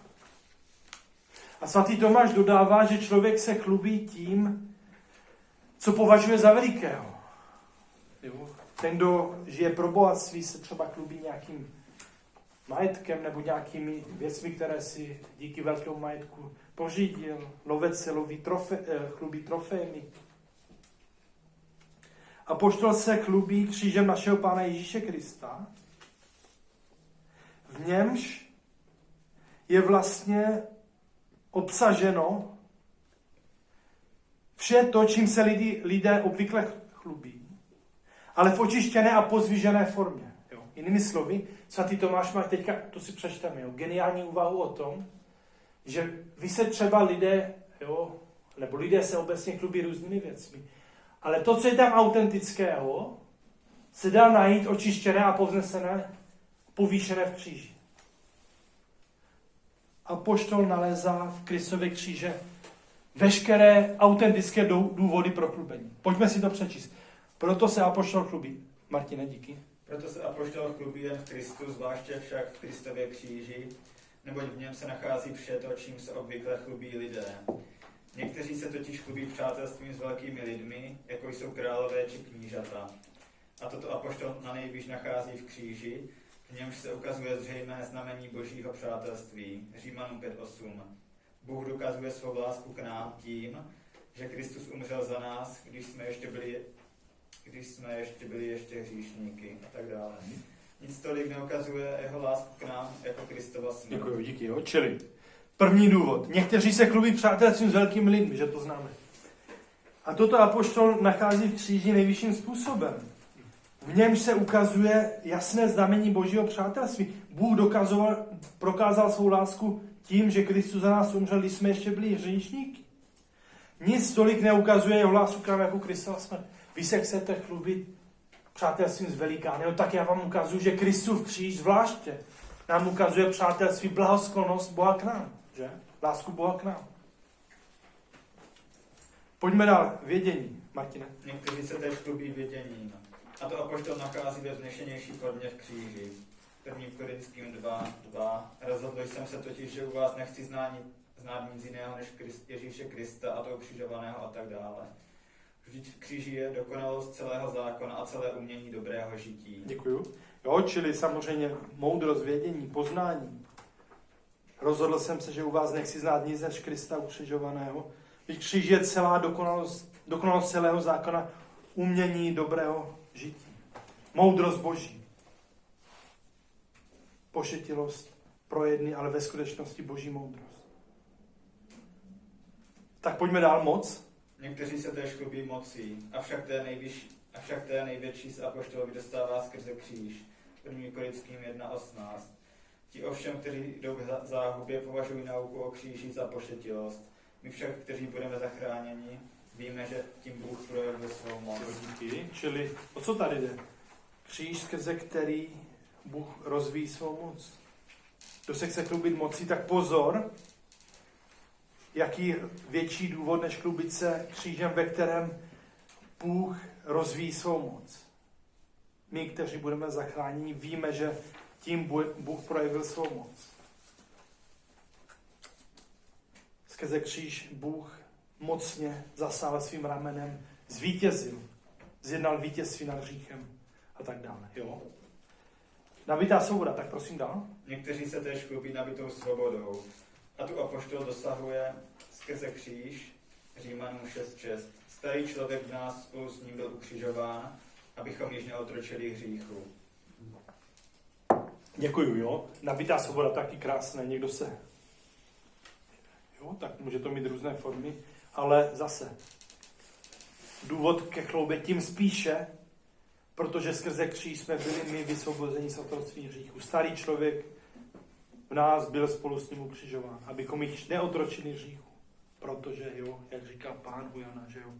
A svatý Tomáš dodává, že člověk se chlubí tím, co považuje za velikého. Ten, kdo žije pro bohatství, se třeba chlubí nějakým majetkem nebo nějakými věcmi, které si díky velkému majetku pořídil. Lovec se chlubí trofémy. Apoštol se chlubí křížem našeho Pána Ježíše Krista, v němž je vlastně obsaženo vše to, čím se lidé obvykle chlubí, ale v očištěné a pozvížené formě. Jo. Jinými slovy, svatý Tomáš má teďka, to si přečteme, jo, geniální úvahu o tom, že vy se třeba lidé, jo, nebo lidé se obecně chlubí různými věcmi, ale to, co je tam autentického, se dá najít očištěné a povznesené, povýšené v kříži. Apoštol nalézá v Kristově kříže veškeré autentické důvody pro chlubení. Pojďme si to přečíst. Proto se apoštol chlubí. Martine, díky. Proto se apoštol chlubí jen v Kristu, zvláště však v Kristově kříži, neboť v něm se nachází vše to, čím se obvykle chlubí lidé. Někteří se totiž chlubí přátelstvím s velkými lidmi, jako jsou králové či knížata. A toto apoštol na nejvýš nachází v kříži, v němž se ukazuje zřejmé znamení božího přátelství. Římanům 5.8. Bůh dokazuje svou lásku k nám tím, že Kristus umřel za nás, když jsme ještě byli hříšníky a tak dále. Nic tolik neukazuje jeho lásku k nám jako Kristova smrt. Děkuji, díky. Jo. Čili první důvod. Někteří se chlubí přátelstvím s velkými lidmi, že to známe. A toto apoštol nachází v kříži nejvyšším způsobem. V němž se ukazuje jasné znamení božího přátelství. Bůh prokázal svou lásku tím, že Kristus za nás umřel, když jsme ještě byli hříšníky. Nic tolik neukazuje jeho lásku k nám jako Kristova smrt. Vy se chcete chlubit přátelstvím s velikány, no tak já vám ukazuju, že Kristův kříž zvláště nám ukazuje přátelství, blahosklonost Boha k nám, že? Lásku Boha k nám. Pojďme dál. Vědění, Martine. Někteří se též chlubí věděním. A to apoštol nachází ve vznešenější formě v kříži. 1. Korinským 2.2. Rozhodl jsem se totiž, že u vás nechci znát nic jiného než Ježíše Krista a toho křižovaného a tak dále. Vždyť v kříži je dokonalost celého zákona a celé umění dobrého žití. Děkuju. Jo, čili samozřejmě moudrost, vědění, poznání. Rozhodl jsem se, že u vás nechci znát nic než Krista ukřižovaného. Vždyť kříž je celá dokonalost celého zákona, umění dobrého žití. Moudrost Boží. Pošetilost pro jedny, ale ve skutečnosti Boží moudrost. Tak pojďme dál. Moc. Někteří se též chlubí mocí, avšak té největší se apoštolovi dostává skrze kříž. 1. Korinským 1.18. Ti ovšem, kteří jdou k záhubě, považují nauku o kříži za pošetilost. My však, kteří budeme zachráněni, Víme, že tím Bůh projevil svou moc. Jo, díky. Čili o co tady jde? Kříž, skrze který Bůh rozvíjí svou moc. Kdo se chce chlubit mocí, tak pozor, jaký větší důvod, než chlubit se křížem, ve kterém Bůh rozvíjí svou moc. My, kteří budeme zachráněni, víme, že tím Bůh projevil svou moc. Skrze kříž Bůh mocně zasáhl svým ramenem, zvítězil, zjednal vítězství nad hříchem a tak dále. Jo? Nabitá svoboda, tak prosím dál. Někteří se též chlubí nabitou svobodou. A tu apoštol dosahuje skrze kříž, Římanům 6.6. Starý člověk v nás spolu s ním byl ukřižován, abychom již neotročili hříchu. Děkuju, jo. Nabitá svoboda, taky krásné. Někdo se... Jo, tak může to mít různé formy, ale zase důvod ke chloubě tím spíše, protože skrze kříž jsme byli my vysvobozeni z otroctví hříchu. Starý člověk v nás byl spolu s ním ukřižován, abychom jich neotročili hříchu. Protože, jo, jak říká Pán u Jana, že jo,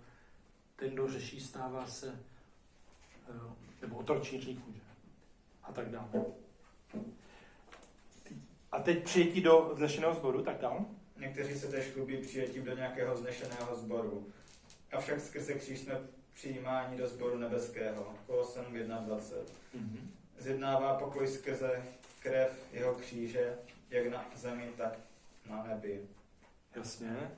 ten, kdo řeší, stává se, nebo otročí hříchu, že? A tak dále. A teď přijetí do vznešeného sboru, tak dál. Někteří se též chlubí přijetím do nějakého vznešeného sboru. Avšak skrze kříž jsme přijímáni do sboru nebeského. Kolosanům 1.20. Zjednává pokoj skrze krev jeho kříže, jak na zemi, tak na nebi. Jasně.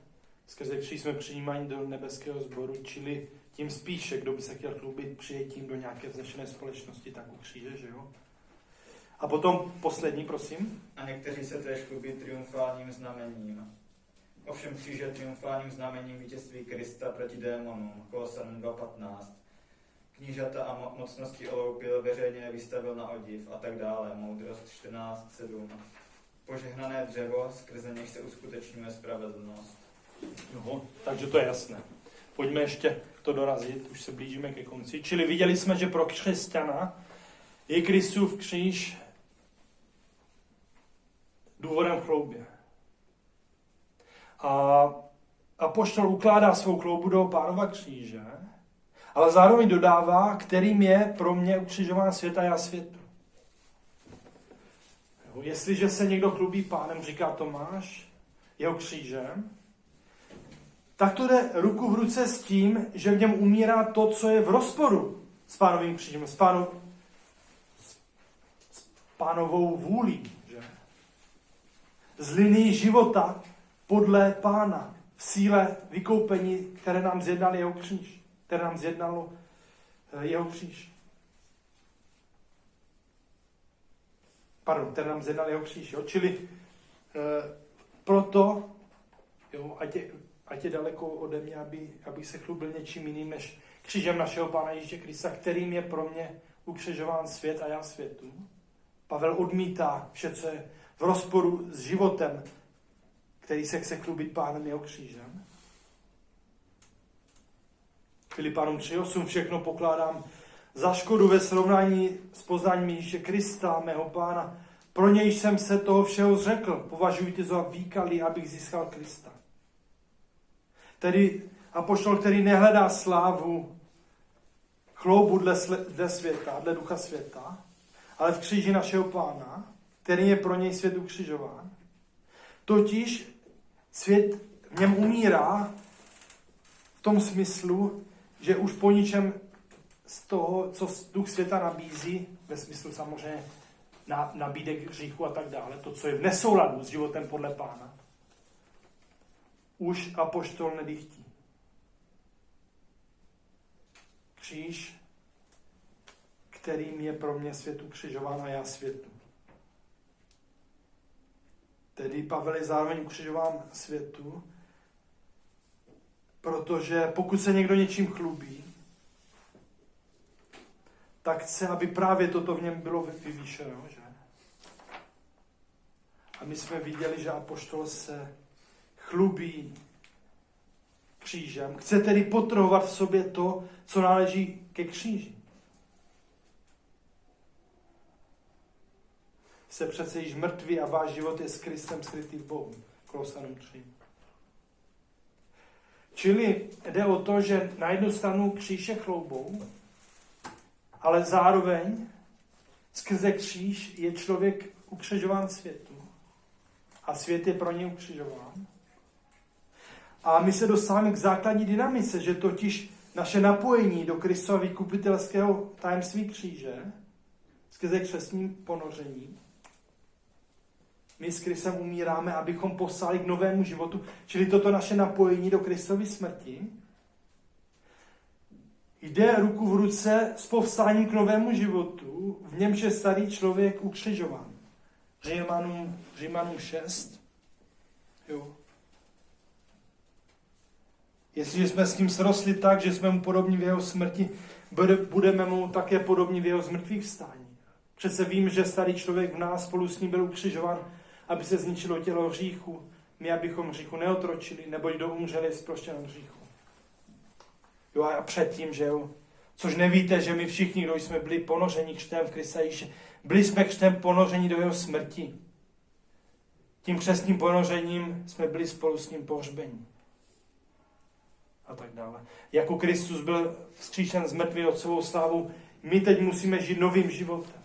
Skrze kříž jsme přijímáni do nebeského sboru, čili tím spíše, kdo by se chtěl chlubit přijetím do nějaké vznešené společnosti, tak u kříže, že jo? A potom poslední, prosím. A někteří se též chlubí triumfálním znamením. Ovšem kříž je triumfálním znamením vítězství Krista proti démonům. Kolosanům 2.15. Knížata a mocnosti oloupil, veřejně vystavil na odiv a tak dále. Moudrost 14.7. Požehnané dřevo, skrze něž se uskutečňuje spravedlnost. Jo, takže to je jasné. Pojďme ještě to dorazit, už se blížíme ke konci. Čili viděli jsme, že pro křesťana je Kristův kříž důvodem chloubě. A apoštol ukládá svou chloubu do Pánova kříže, ale zároveň dodává, kterým je pro mě ukřižován svět a já světu. Jo, jestliže se někdo chlubí Pánem, říká Tomáš, jeho křížem, tak to jde ruku v ruce s tím, že v něm umírá to, co je v rozporu s Pánovým křížem, s Pánovou vůlí, že? Z linii života podle Pána, v síle vykoupení, které nám zjednal jeho kříž, které nám zjednalo jeho kříž. Které nám zjednal jeho kříž, jo? Čili proto, jo, ať je daleko ode mě, aby se chlubil něčím jiným, než křížem našeho Pána Ježíše Krista, kterým je pro mě ukřižován svět a já světu. Pavel odmítá vše, co je v rozporu s životem, který se chce chlubit Pánem jeho křížem. Filipánům 3.8 všechno pokládám za škodu ve srovnání s poznáním Ježíše Krista, mého Pána. Pro něj jsem se toho všeho zřekl. Považuji to za výkalí, abych získal Krista. Tedy apoštol, který nehledá slávu, chloubu dle světa, dle ducha světa, ale v kříži našeho Pána, který je pro něj svět ukřižován. Totiž svět v něm umírá v tom smyslu, že už po ničem z toho, co duch světa nabízí, ve smyslu samozřejmě nabídek hříchu a tak dále, to, co je v nesouladu s životem podle Pána, už apoštol nedychtí. Kříž, kterým je pro mě svět ukřižován a já světu. Tedy Pavel je zároveň ukřižován světu, protože pokud se někdo něčím chlubí, tak chce, aby právě toto v něm bylo vyvýšeno, že? A my jsme viděli, že apoštol se chlubí křížem. Chce tedy potrhovat v sobě to, co náleží ke kříži. Jste přece již mrtví a váš život je s Kristem skrytý v Bohu. Kolosanům 3. Čili jde o to, že na jednu stranu kříž je chloubou, ale zároveň skrze kříž je člověk ukřižován světu. A svět je pro ně ukřižován. A my se dostáváme k základní dynamice, že totiž naše napojení do Kristova vykupitelského tajemství kříže skrze křestní ponoření, my s Kristem umíráme, abychom poslali k novému životu. Čili toto naše napojení do Kristovy smrti jde ruku v ruce s povstáním k novému životu, v němž je starý člověk ukřižován. Římanům 6. Jo. Jestliže jsme s tím srostli tak, že jsme mu podobní v jeho smrti, budeme mu také podobní v jeho zmrtvých vstání. Přece vím, že starý člověk v nás spolu s ním byl ukřižován, aby se zničilo tělo hříchu, my abychom hříchu neotročili, nebo kdo umřeli s proštěním hříchu. Jo, a předtím, že jo, což nevíte, že my všichni, kdo jsme byli ponořeni křtem v Krista Ježíše, byli jsme křtem ponořeni do jeho smrti. Tím křestním ponořením jsme byli spolu s ním pohřbeni. A tak dále. Jako Kristus byl vzkříšen z mrtvých otcovou slávou, my teď musíme žít novým životem.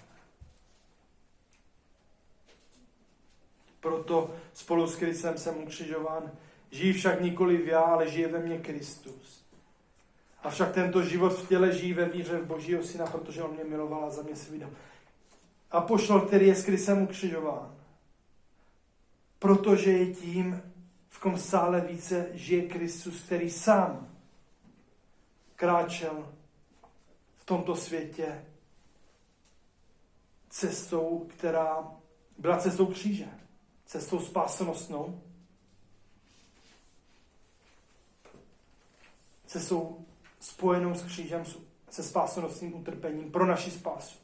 Proto spolu s Kristem jsem ukřižován. Žijí však nikoliv já, ale žije ve mně Kristus. Avšak tento život v těle žijí ve víře v Božího Syna, protože on mě miloval a za mě si vydal. Apoštol, který je s Kristem ukřižován, protože je tím, v kom stále více žije Kristus, který sám kráčel v tomto světě cestou, která byla cestou kříže, cestou spásonosnou, cestou spojenou s křížem, se spásonosným utrpením pro naši spásu.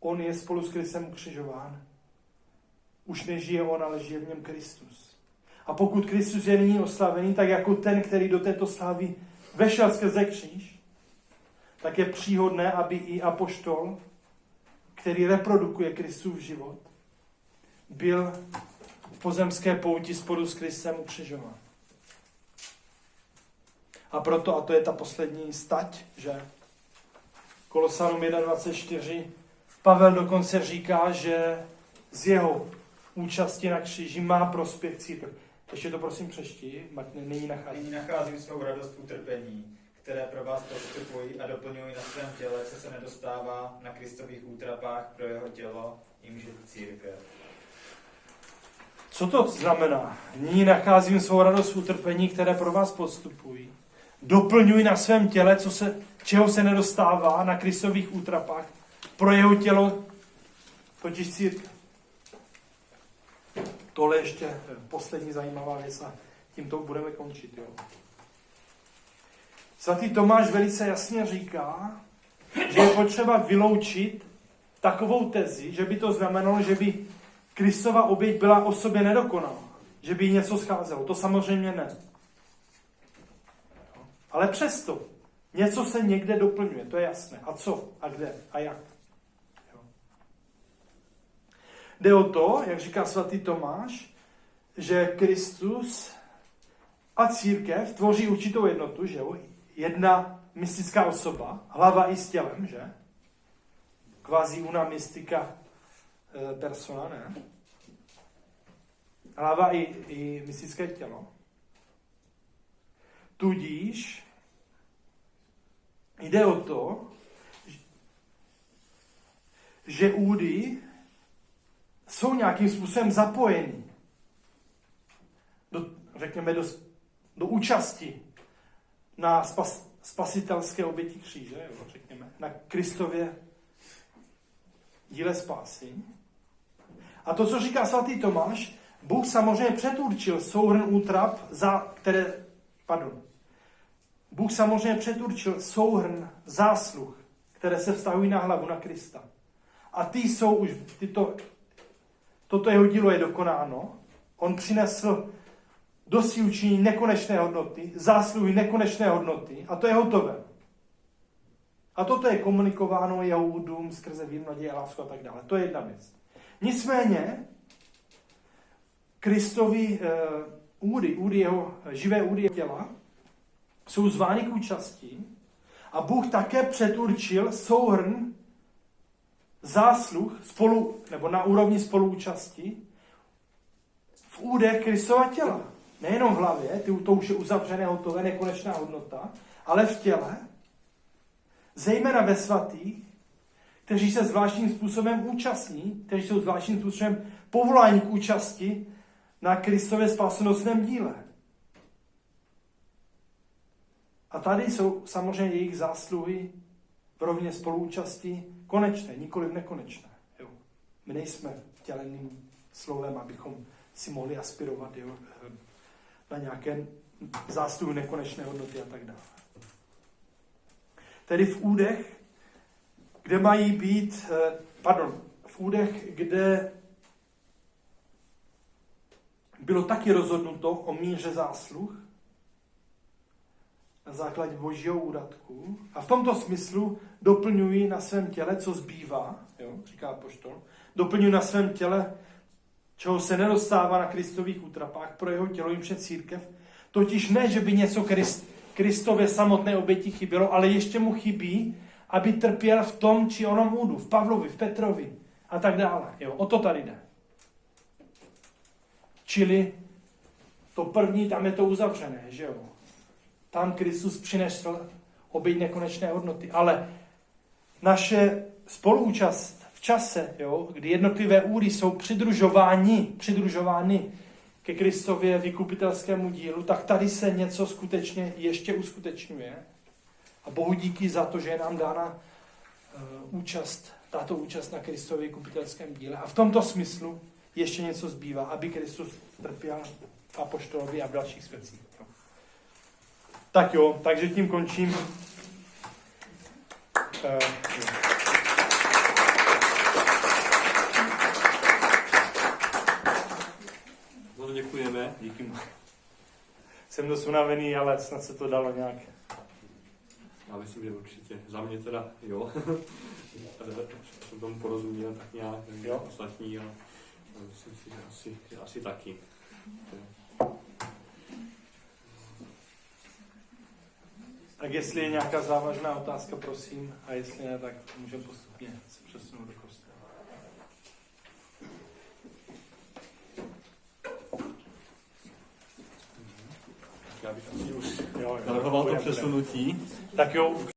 On je spolu s Kristem ukřižován. Už nežije on, ale žije v něm Kristus. A pokud Kristus je nyní oslavený, tak jako ten, který do této slávy vešel skrze kříž, tak je příhodné, aby i apoštol, který reprodukuje Kristův život, byl v pozemské pouti spolu s Kristem ukřižován. A proto, a to je ta poslední stať, že Kolosanům 1.24, Pavel dokonce říká, že z jeho účasti na kříži má prospěch církev. Ještě to prosím přečti, nyní nacházím svou radost v utrpení, které pro vás podstupují a doplňují na svém těle, co se nedostává na Kristových útrapách pro jeho tělo, jimž je církev. Co to znamená? Nyní nacházím svou radost v utrpení, které pro vás podstupují. Doplňuji na svém těle, čeho se nedostává na Kristových útrapách pro jeho tělo, totiž církev. Tohle ještě poslední zajímavá věc a tímto budeme končit. Jo. Svatý Tomáš velice jasně říká, že je potřeba vyloučit takovou tezi, že by to znamenalo, že by Kristova oběť byla o sobě nedokonalá, že by jí něco scházelo. To samozřejmě ne. Ale přesto něco se někde doplňuje, to je jasné. A co? A kde? A jak? Jo. Jde o to, jak říká svatý Tomáš, že Kristus a církev tvoří určitou jednotu, že jo? Jedna mystická osoba, hlava i s tělem, že? Quasi una mystica persona, ne? Hlava i mystické tělo. Tudíž jde o to, že údy jsou nějakým způsobem zapojení do účasti na spasitelské oběti kříže, jo, řekněme, na Kristově díle spásy. A to, co říká svatý Tomáš, Bůh samozřejmě předurčil souhrn útrap, Bůh samozřejmě předurčil souhrn zásluh, které se vztahují na hlavu, na Krista. A ty jsou už, toto jeho dílo je dokonáno. On přinesl dosí učinění nekonečné hodnoty, zásluhy nekonečné hodnoty a to je hotové. A toto je komunikováno jeho údům skrze víru, naději a lásku a tak dále. To je jedna věc. Nicméně, Kristovi živé údy těla, jsou zvány k účasti a Bůh také předurčil souhrn zásluh nebo na úrovni spoluúčasti v údech Kristova těla. Nejenom v hlavě, to už je uzavřené, hotové, nekonečná hodnota, ale v těle, zejména ve svatých, kteří se zvláštním způsobem účastní, kteří jsou zvláštním způsobem povoláni k účasti na Kristově spásonosném díle. A tady jsou samozřejmě jejich zásluhy v rovině spoluúčasti konečné, nikoliv nekonečné. Jo. My nejsme vtěleným slovem, abychom si mohli aspirovat na nějaké zásluhy nekonečné hodnoty a tak dále. Tedy v údech, kde mají být, v údech, kde bylo taky rozhodnuto o míře zásluh na základě božího úradku a v tomto smyslu doplňují na svém těle, co zbývá, jo, říká apoštol, doplňují na svém těle, čeho se nedostává na Kristových útrapách, pro jeho tělo jim před církev, totiž ne, že by něco Kristově samotné oběti chybělo, ale ještě mu chybí, aby trpěl v tom či onom údu, v Pavlovi, v Petrovi a tak dále. Jo, o to tady jde. Čili to první, tam je to uzavřené, že jo. Tam Kristus přinesl oběť nekonečné hodnoty, ale naše spoluúčast v čase, jo, kdy jednotlivé údy jsou přidružovány ke Kristově vykupitelskému dílu, tak tady se něco skutečně ještě uskutečňuje. A Bohu díky za to, že je nám dána tato účast na Kristově vykupitelském díle. A v tomto smyslu ještě něco zbývá, aby Kristus trpěl v apoštolovi a v dalších svědcích. Tak jo, takže tím končím. No, děkujeme. Díky. Jsem dost unavený, ale snad se to dalo nějak. Já myslím, že určitě. Za mě teda, jo. Jsem tomu porozuměl tak nějak, jo. Ostatní, ale myslím si, že asi taky. Tak jestli je nějaká závažná otázka, prosím, a jestli ne, tak můžeme postupně se přesunout do kostela. Já bych asi už Jo, navrhoval to přesunutí. Tak jo.